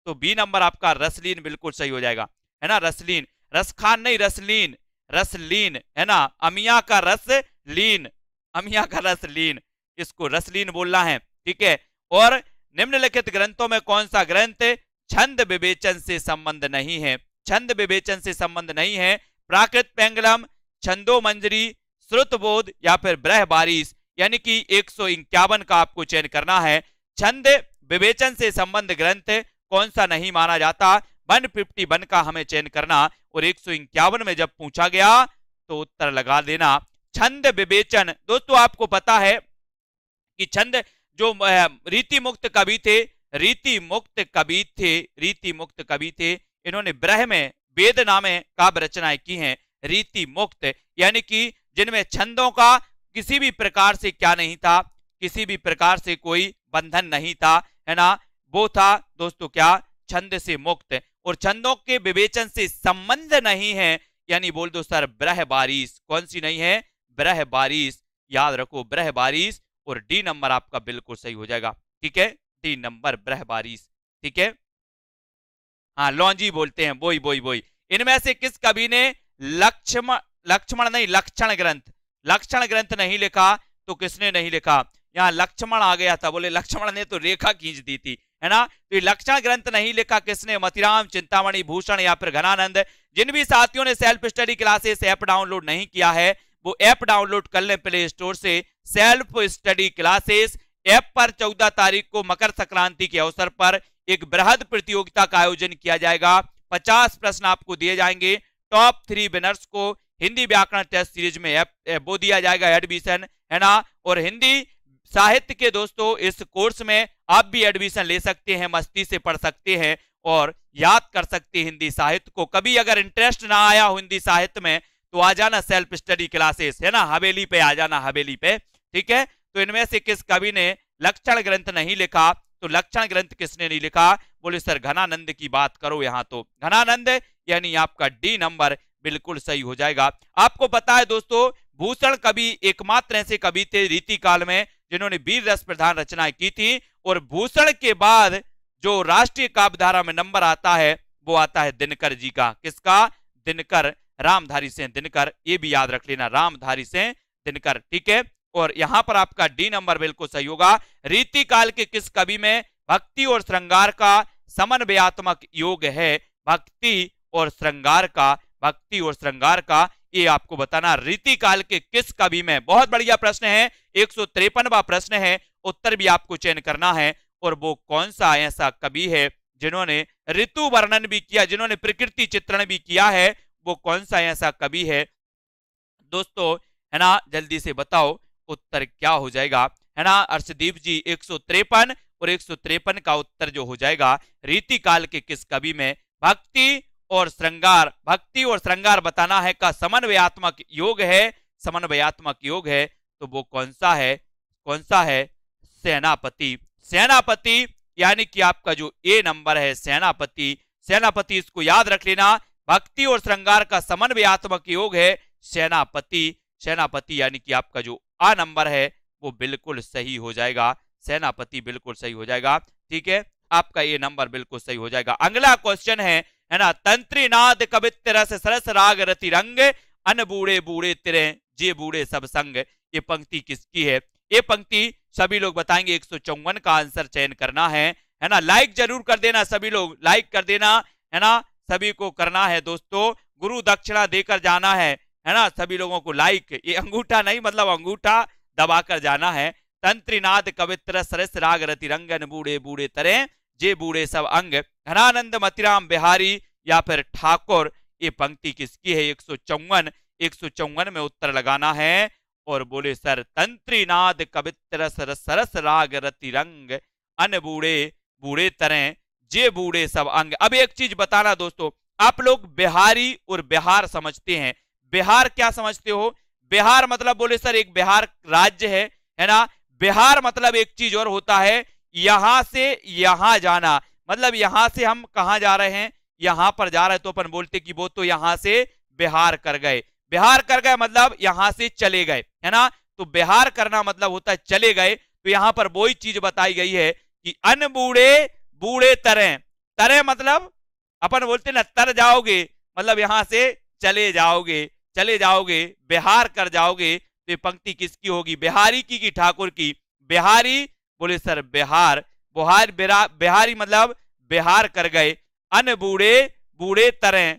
S2: तो बी नंबर आपका रसलीन बिल्कुल सही हो जाएगा, है ना, रसलीन, रसखान नहीं रसलीन, रसलीन, है ना, अमिया का रस लीन, अमिया का रस लीन, इसको रसलीन बोलना है, ठीक है। और निम्नलिखित ग्रंथों में कौन सा ग्रंथ छंद विवेचन से संबंध नहीं है? छंद विवेचन से संबंध नहीं है। प्राकृत पेंगलम, छंदो मंजरी, श्रुतबोध या फिर ब्रह बारिश, यानी कि 151 का आपको चयन करना है। छंद विवेचन से संबंध ग्रंथ कौन सा नहीं माना जाता? 151 का हमें चयन करना, और 151 में जब पूछा गया तो उत्तर लगा देना छंद विवेचन। दोस्तों आपको पता है कि छंद जो रीति मुक्त कवि थे, रीति मुक्त कवि थे, इन्होंने ब्रह में वेद नामे काव्य रचनाएं की हैं रीति मुक्त, यानी कि जिनमें छंदों का किसी भी प्रकार से क्या नहीं था, किसी भी प्रकार से कोई बंधन नहीं था, है ना, वो था दोस्तों क्या, छंद से मुक्त, और छंदों के विवेचन से संबंध नहीं है, यानी बोल दो सर ब्रह बारिश। कौन सी नहीं है? ब्रह बारिश, याद रखो ब्रह बारिश, और डी नंबर आपका बिल्कुल सही हो जाएगा। ठीक है, डी नंबर ब्रह बारिश। ठीक है, हाँ लौंजी बोलते हैं, बोई बोई बोई। इनमें से किस कवि ने लक्ष्मण नहीं लक्षण ग्रंथ नहीं लिखा? तो किसने नहीं लिखा? यहाँ लक्ष्मण आ गया था, बोले लक्ष्मण ने तो रेखा खींच दी थी, है ना, तो ये लक्षण ग्रंथ नहीं लिखा किसने? मतिराम, चिंतामणि भूषण या फिर घनानंद। जिन भी साथियों ने self study classes app download नहीं किया है वो ऐप डाउनलोड कर लें प्ले स्टोर से। सेल्फ स्टडी क्लासेस ऐप पर 14 तारीख को मकर संक्रांति के अवसर पर एक बृहद प्रतियोगिता का आयोजन किया जाएगा। 50 प्रश्न आपको दिए जाएंगे। टॉप 3 विनर्स को हिंदी व्याकरण टेस्ट सीरीज में वो दिया जाएगा एडमिशन, है ना। और हिंदी साहित्य के दोस्तों इस कोर्स में आप भी एडमिशन ले सकते हैं, मस्ती से पढ़ सकते हैं और याद कर सकते हैं हिंदी साहित्य को। कभी अगर इंटरेस्ट ना आया हो हिंदी साहित्य में तो आ जाना सेल्फ स्टडी क्लासेस, है ना, हवेली पे आ जाना, हवेली पे। ठीक है, तो इनमें से किस कवि ने लक्षण ग्रंथ नहीं लिखा? तो लक्षण ग्रंथ किसने नहीं लिखा? बोले सर घनानंद की बात करो यहाँ, तो घनानंद, यानी आपका डी नंबर बिल्कुल सही हो जाएगा। आपको पता है दोस्तों भूषण कवि एकमात्र ऐसे कवि थे रीति काल में जिन्होंने वीर रस प्रधान रचनाएं की थी, और भूषण के बाद जो राष्ट्रीय काव्य धारा में नंबर आता है वो आता है दिनकर जी का। किसका? दिनकर, रामधारी सिंह दिनकर, ये भी याद रख लेना, रामधारी सिंह दिनकर। ठीक है, और यहां पर आपका डी नंबर बिल्कुल सही होगा। रीति काल के किस कवि में भक्ति और श्रृंगार का समन्वयात्मक योग है? भक्ति और श्रृंगार का, ये आपको बताना रीति काल के किस कवि में। बहुत बढ़िया प्रश्न है, 153वां प्रश्न है, उत्तर भी आपको चयन करना है। और वो कौन सा ऐसा कवि है जिन्होंने ऋतु वर्णन भी किया, जिन्होंने प्रकृति चित्रण भी किया है, वो कौन सा ऐसा कवि है दोस्तों, है ना, जल्दी से बताओ उत्तर क्या हो जाएगा, है ना। अर्शदीप जी 153, और 153 का उत्तर जो हो जाएगा रीति काल के किस कवि में भक्ति और श्रृंगार बताना है का समन्वयात्मक योग है, तो वो कौन सा है? सेनापति, यानी कि आपका जो ए नंबर है सेनापति, इसको याद रख लेना। भक्ति और श्रृंगार का समन्वयात्मक योग है सेनापति, यानी कि आपका जो आ नंबर है वो बिल्कुल सही हो जाएगा, सेनापति बिल्कुल सही हो जाएगा। ठीक है, आपका ये नंबर बिल्कुल सही हो जाएगा। अगला क्वेश्चन है ना, तंत्री नाद कवित्त रस सरस राग रति रंग, अन बूढ़े बूढ़े तिरे जे बूढ़े सब संग। ये पंक्ति किसकी है? ये पंक्ति सभी लोग बताएंगे। 154 का आंसर चयन करना है ना। लाइक जरूर कर देना, सभी लोग लाइक कर देना, है ना, सभी को करना है दोस्तों, गुरु दक्षिणा देकर जाना है ना, सभी लोगों को लाइक, ये अंगूठा नहीं मतलब अंगूठा दबाकर जाना है। तंत्रीनाद कवित्र सरस राग रति रंगन बूढ़े बूढ़े तरे जे बूढ़े सब अंग, घनानंद मतिराम बिहारी या फिर ठाकुर। ये पंक्ति किसकी है? 154 में उत्तर लगाना है। और बोले सर तंत्रीनाद कवित्र सरस राग रति रंग, अन बूढ़े बूढ़े तरे जे बूढ़े सब अंग। अब एक चीज बताना दोस्तों, आप लोग बिहारी और बिहार समझते हैं, बिहार क्या समझते हो? बिहार मतलब बोले सर एक बिहार राज्य है ना। बिहार मतलब एक चीज और होता है, यहां से यहां जाना, मतलब यहां से हम कहां जा रहे हैं, यहां पर जा रहे हैं, तो अपन बोलते कि वो तो यहां से बिहार कर गए। बिहार कर गए मतलब यहां से चले गए, है ना। तो बिहार करना मतलब होता है चले गए। तो यहां पर वही चीज बताई गई है कि अन बूढ़े बूढ़े तरे मतलब अपन बोलते ना तर जाओगे, मतलब यहां से चले जाओगे, बिहार कर जाओगे। तो ये पंक्ति किसकी होगी? बिहारी की कि ठाकुर की? बिहारी, बोले सर बिहार, बिहारी मतलब बिहार कर गए। अन बूढ़े बूढ़े तरे,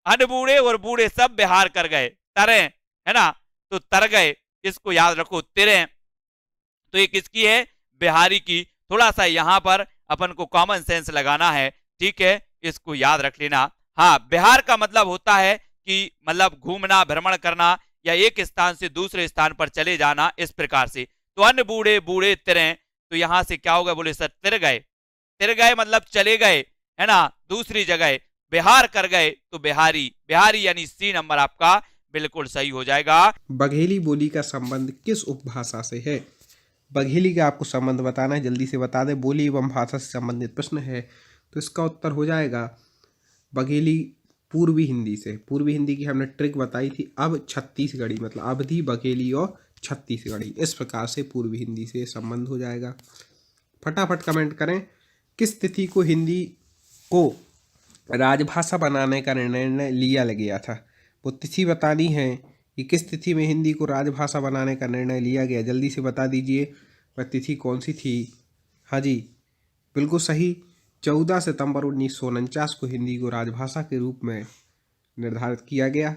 S2: अन बूढ़े और बूढ़े सब बिहार कर गए, तरे, है ना, तो तर गए, इसको याद रखो, तिरे। तो ये किसकी है? बिहारी की। थोड़ा सा यहां पर अपन को कॉमन सेंस लगाना है, ठीक है, इसको याद रख लेना। हाँ, बिहार का मतलब होता है कि मतलब घूमना, भ्रमण करना या एक स्थान से दूसरे स्थान पर चले जाना, इस प्रकार से। तो अन्न बूढ़े बूढ़े तिरें, तो यहां से क्या होगा बोले सर, तिर गए। तिर गए मतलब चले गए, है ना, दूसरी जगह। बिहार कर गए तो बिहारी, बिहारी यानी सी नंबर आपका बिल्कुल सही हो जाएगा।
S3: बघेली बोली का संबंध किस उपभाषा से है? बघेली का आपको संबंध बताना है, जल्दी से बता दें। बोली एवं भाषा से संबंधित प्रश्न है, तो इसका उत्तर हो जाएगा बघेली पूर्वी हिंदी से। पूर्वी हिंदी की हमने ट्रिक बताई थी। अब छत्तीसगढ़ी मतलब अवधी, बघेली और छत्तीसगढ़ी, इस प्रकार से पूर्वी हिंदी से संबंध हो जाएगा। फटाफट कमेंट करें, किस तिथि को हिंदी को राजभाषा बनाने का निर्णय लिया गया था? वो तिथि बतानी है कि किस तिथि में हिंदी को राजभाषा बनाने का निर्णय लिया गया, जल्दी से बता दीजिए। वह तिथि कौन सी थी? हाँ जी, बिल्कुल सही, 14 सितंबर 1949 को हिंदी को राजभाषा के रूप में निर्धारित किया गया।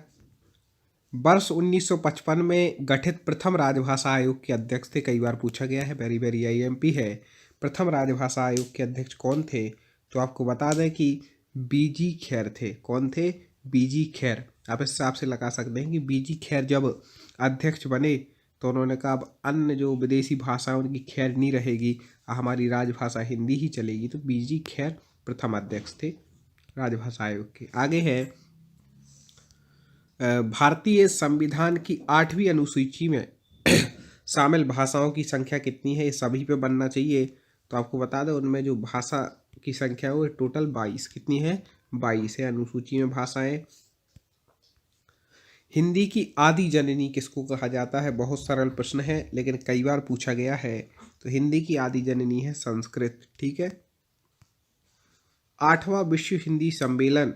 S3: वर्ष 1955 में गठित प्रथम राजभाषा आयोग के अध्यक्ष थे, कई बार पूछा गया है, वेरी वेरी IMP है। प्रथम राजभाषा आयोग के अध्यक्ष कौन थे? तो आपको बता दें कि BG खैर थे। कौन थे? BG खैर। आप इस हिसाब से लगा सकते हैं कि BG खैर जब अध्यक्ष बने तो उन्होंने कहा अब अन्य जो विदेशी भाषा उनकी खैर नहीं रहेगी, हमारी राजभाषा हिंदी ही चलेगी। तो BG खैर प्रथम अध्यक्ष थे राजभाषा आयोग के। आगे है, भारतीय संविधान की 8वीं अनुसूची में शामिल भाषाओं की संख्या कितनी है? ये सभी पे बनना चाहिए। तो आपको बता दें, उनमें जो भाषा की संख्या है वो टोटल 22। कितनी है? 22 है अनुसूची में भाषाएं। हिंदी की आदि जननी किसको कहा जाता है? बहुत सरल प्रश्न है, लेकिन कई बार पूछा गया है। तो हिंदी की आदि जननी है संस्कृत। ठीक है। 8वां विश्व हिंदी सम्मेलन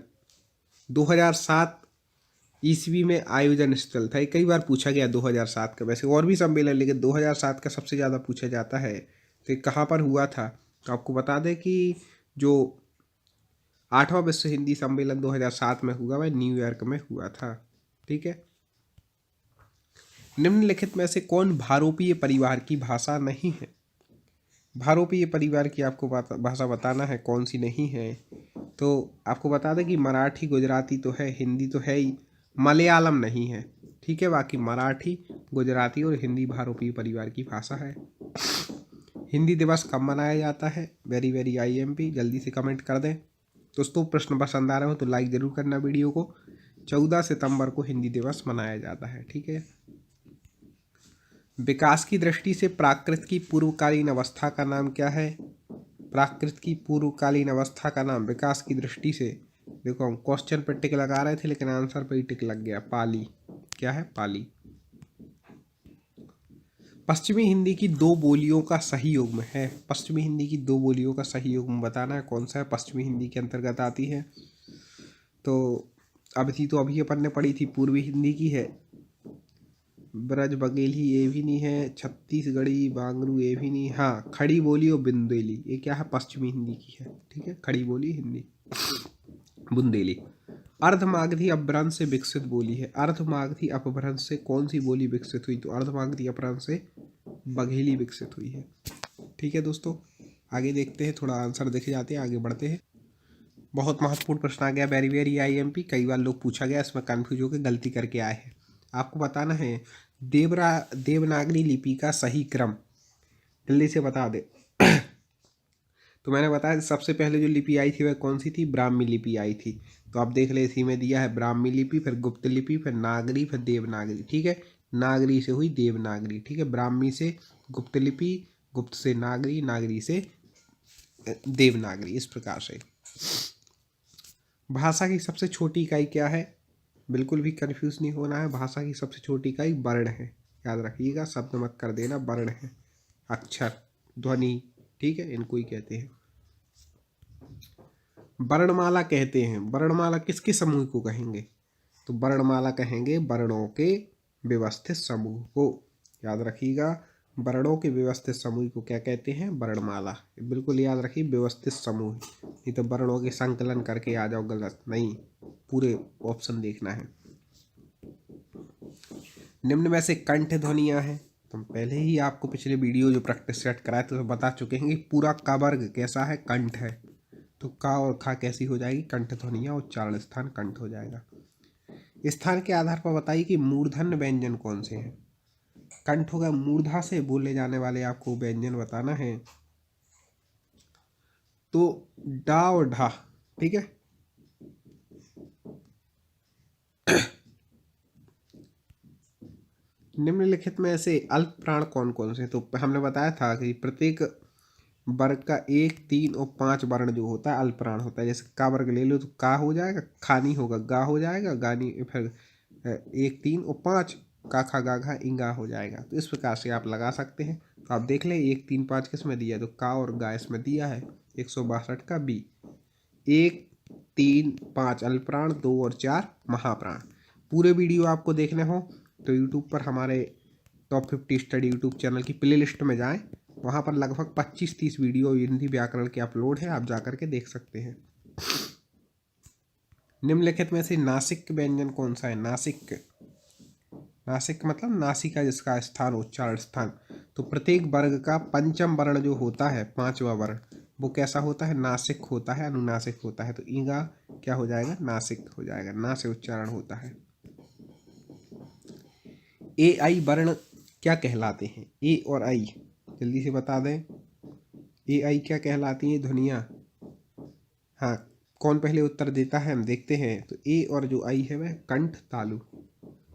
S3: 2007 ईस्वी में आयोजन स्थल था। कई बार पूछा गया 2007 का, वैसे और भी सम्मेलन, लेकिन 2007 का सबसे ज़्यादा पूछा जाता है। तो कहाँ पर हुआ था? तो आपको बता दें कि जो 8वां विश्व हिंदी सम्मेलन 2007 में हुआ वह न्यूयॉर्क में हुआ था। ठीक है। निम्नलिखित में से कौन भारोपीय परिवार की भाषा नहीं है? भारोपीय परिवार की आपको भाषा बताना है, कौन सी नहीं है। तो आपको बता दें कि मराठी, गुजराती तो है, हिंदी तो है ही, मलयालम नहीं है। ठीक है, बाकी मराठी, गुजराती और हिंदी भारोपीय परिवार की भाषा है। हिंदी दिवस कब मनाया जाता है? वेरी वेरी IMP, जल्दी से कमेंट कर दें। दोस्तों, प्रश्न पसंद आ रहे हो तो लाइक जरूर करना वीडियो को। 14 सितंबर को हिंदी दिवस मनाया जाता है। ठीक है। विकास की दृष्टि से प्राकृत की पूर्वकालीन अवस्था का नाम क्या है? प्राकृत की पूर्वकालीन अवस्था का नाम विकास की दृष्टि से, देखो हम क्वेश्चन पर टिक लगा रहे थे लेकिन आंसर पर ही टिक लग गया, पाली। क्या है? पाली। पश्चिमी हिंदी की 2 बोलियों का सही युग्म है। पश्चिमी हिंदी की 2 बोलियों का सही युग्म बताना है, कौन सा है? पश्चिमी हिंदी के अंतर्गत आती है। तो अभी अपन ने पढ़ी थी, पूर्वी हिंदी की है, ब्रज बघेली ये भी नहीं है, छत्तीसगढ़ी बांगरू ये भी नहीं। हाँ, खड़ी बोली और बुंदेली, ये क्या है? पश्चिमी हिंदी की है। ठीक है, खड़ी बोली हिंदी, बुंदेली। अर्धमागधी अपभ्रंश से विकसित बोली है। अर्धमागधी अपभ्रंश से कौन सी बोली विकसित हुई? तो अर्धमागधी अपभ्रंश से बघेली विकसित हुई है। ठीक है दोस्तों, आगे देखते हैं, थोड़ा आंसर देखे जाते हैं, आगे बढ़ते हैं। बहुत महत्वपूर्ण प्रश्न आ गया, वेरी वेरी IMP, कई बार लोग पूछा गया, इसमें कंफ्यूज होकर गलती करके आए हैं। आपको बताना है देवनागरी लिपि का सही क्रम, जल्दी से बता दे। तो मैंने बताया सबसे पहले जो लिपि आई थी वह कौन सी थी? ब्राह्मी लिपि आई थी। तो आप देख ले, इसी में दिया है ब्राह्मी लिपि, फिर गुप्त लिपि, फिर नागरी, फिर देवनागरी। ठीक है, नागरी से हुई देवनागरी। ठीक है, ब्राह्मी से गुप्त लिपि, गुप्त से नागरी, नागरी से देवनागरी, इस प्रकार से। भाषा की सबसे छोटी इकाई क्या है? बिल्कुल भी कंफ्यूज नहीं होना है, भाषा की सबसे छोटी इकाई वर्ण है। याद रखिएगा, शब्द मत कर देना, वर्ण है, अक्षर, ध्वनि। ठीक है, इनको ही कहते हैं वर्णमाला कहते हैं। वर्णमाला किसके समूह को कहेंगे? तो वर्णमाला कहेंगे वर्णों के व्यवस्थित समूह को। याद रखिएगा, वर्णों के व्यवस्थित समूह को क्या कहते हैं? वर्णमाला। बिल्कुल याद रखिए, व्यवस्थित समूह, नहीं तो वर्णों के संकलन करके आ जाओ, गलत नहीं, पूरे ऑप्शन देखना है। निम्न में से कंठ ध्वनियां हैं। तो पहले ही आपको पिछले वीडियो जो प्रैक्टिस सेट कराए थे तो बता चुके हैं कि पूरा का वर्ग कैसा है? कंठ है। तो का और खा कैसी हो जाएगी, कंठ ध्वनियाँ, उच्चारण स्थान कंठ हो जाएगा। स्थान के आधार पर बताइए कि मूर्धन्य व्यंजन कौन से हैं। कंठ होगा मूर्धा से बोले जाने वाले आपको व्यंजन बताना है, तो डा और ढा, ठीक है। निम्नलिखित में ऐसे अल्प प्राण कौन कौन से, तो हमने बताया था कि प्रत्येक वर्ग का 1, 3 और 5 वर्ण जो होता है अल्प प्राण होता है। जैसे का वर्ग ले लो तो का हो जाएगा, खानी होगा, गा हो जाएगा, गानी, फिर 1, 3 और 5 का खा गा घा इंगा हो जाएगा। तो इस प्रकार से आप लगा सकते हैं। तो आप देख लें 1, 3, 5 किस में दिया है, तो का और गा इसमें दिया है 162 का बी। 1, 3, 5 अल्प प्राण, 2 और 4 महाप्राण। पूरे वीडियो आपको देखने हो तो यूट्यूब पर हमारे टॉप 50 स्टडी यूट्यूब चैनल की प्ले लिस्ट में जाएँ, वहाँ पर लगभग 25-30 वीडियो हिंदी व्याकरण के अपलोड है, आप जाकर के देख सकते हैं। निम्नलिखित में से नासिक व्यंजन कौन सा है। नासिक, नासिक मतलब नासिका जिसका स्थान उच्चारण स्थान। तो प्रत्येक वर्ग का पंचम वर्ण जो होता है, 5वां वर्ण, वो कैसा होता है, नासिक होता है, अनुनासिक होता है। तो ईगा क्या हो जाएगा, नासिक हो जाएगा, ना से उच्चारण होता है। ए आई वर्ण क्या कहलाते हैं, ए और आई जल्दी से बता दें। ए आई क्या कहलाती हैं ध्वनियाँ। हाँ, कौन पहले उत्तर देता है हम देखते हैं। तो ए और जो आई है वह कंठ तालु।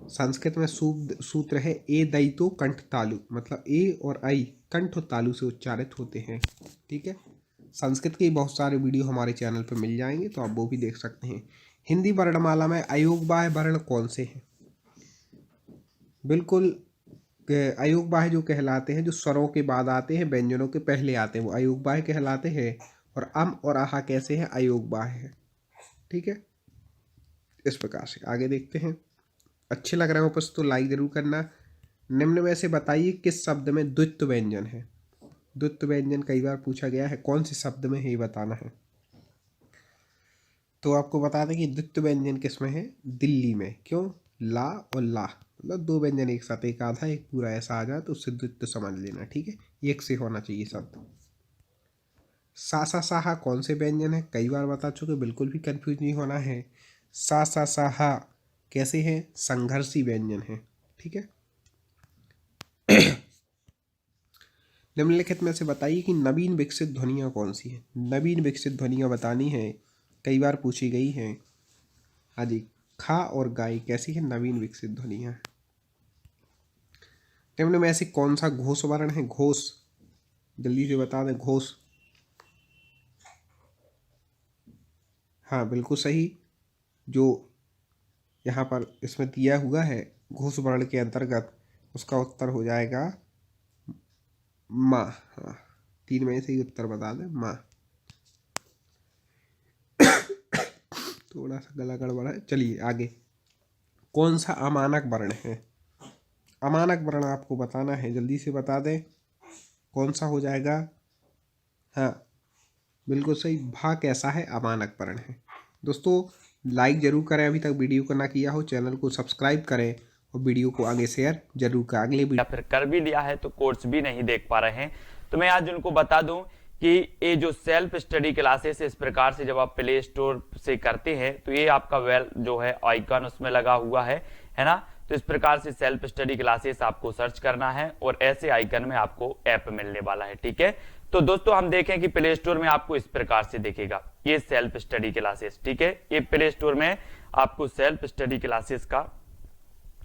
S3: संस्कृत में सूत्र है ए दयितो कंठ तालु, मतलब ए और आई कंठ और तालु से उच्चारित होते हैं, ठीक है। संस्कृत के बहुत सारे वीडियो हमारे चैनल पर मिल जाएंगे, तो आप वो भी देख सकते हैं। हिंदी वर्णमाला में अयोगबाह्य वर्ण कौन से हैं। बिल्कुल अयोगबाह्य जो कहलाते हैं, जो स्वरों के बाद आते हैं, व्यंजनों के पहले आते हैं, वो अयोगबाह्य कहलाते हैं। और अम और आहा कैसे हैं, अयोगबाह्य है, ठीक है। इस प्रकार से आगे देखते हैं। अच्छे लग रहे हो बस तो लाइक जरूर करना। निम्न में से बताइए किस शब्द में द्वित्व व्यंजन है। द्वित्व व्यंजन कई बार पूछा गया है, कौन से शब्द में है ये बताना है। तो आपको बता दें कि द्वित्व व्यंजन किस में है, दिल्ली में। क्यों, ला और ला, मतलब 2 व्यंजन एक साथ, एक आधा एक पूरा ऐसा आ जाए तो उससे द्वित्व समझ लेना, ठीक है। एक से होना चाहिए शब्द। सा सा साहा कौन से व्यंजन है, कई बार बता चुके, बिल्कुल भी कंफ्यूज नहीं होना है। सा सा साहा कैसे हैं, संघर्षी व्यंजन है, ठीक है। निम्नलिखित में से बताइए कि नवीन विकसित ध्वनियाँ कौन सी हैं। नवीन विकसित ध्वनियाँ बतानी है, कई बार पूछी गई हैं। हाँ जी, खा और गाय कैसी है, नवीन विकसित ध्वनियाँ। निम्न में ऐसे कौन सा घोष वर्ण है, घोष जल्दी से बता दें, घोष। हाँ बिल्कुल सही, जो यहाँ पर इसमें दिया हुआ है घोष वर्ण के अंतर्गत, उसका उत्तर हो जाएगा माँ। हाँ, 3 में से ही उत्तर बता दें, माँ। थोड़ा सा गला गड़बड़ा है, चलिए आगे। कौन सा अमानक वर्ण है, अमानक वर्ण आपको बताना है, जल्दी से बता दें कौन सा हो जाएगा। हाँ बिल्कुल सही, भा कैसा है, अमानक वर्ण है। दोस्तों लाइक जरूर करें, अभी तक वीडियो को ना किया हो, चैनल को सब्सक्राइब करें और वीडियो को आगे शेयर जरूर करें। अगले
S1: या फिर कर भी लिया है तो कोर्स भी नहीं देख पा रहे हैं, तो मैं आज उनको बता दूं कि ये जो सेल्फ स्टडी क्लासेस इस प्रकार से जब आप प्ले स्टोर से करते हैं तो ये आपका वेल जो है आइकन उसमें लगा हुआ है ना। तो इस प्रकार से सेल्फ स्टडी क्लासेस आपको सर्च करना है और ऐसे आइकन में आपको ऐप मिलने वाला है, ठीक है। तो दोस्तों हम देखें कि प्ले स्टोर में आपको इस प्रकार से दिखेगा ये सेल्फ स्टडी क्लासेस, ठीक है। ये प्ले स्टोर में आपको सेल्फ स्टडी क्लासेस का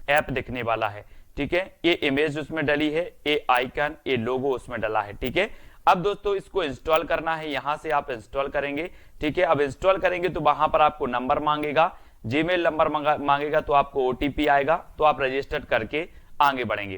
S1: ऐप दिखने वाला है, ठीक है। ये इमेज उसमें डली है, ये आइकन, ये लोगो उसमें डला है, ठीक है। अब दोस्तों इसको इंस्टॉल करना है, यहां से आप इंस्टॉल करेंगे, ठीक है। अब इंस्टॉल करेंगे तो वहां पर आपको नंबर मांगेगा, जीमेल नंबर मांगेगा, तो आपको ओटीपी आएगा, तो आप रजिस्टर करके आगे बढ़ेंगे।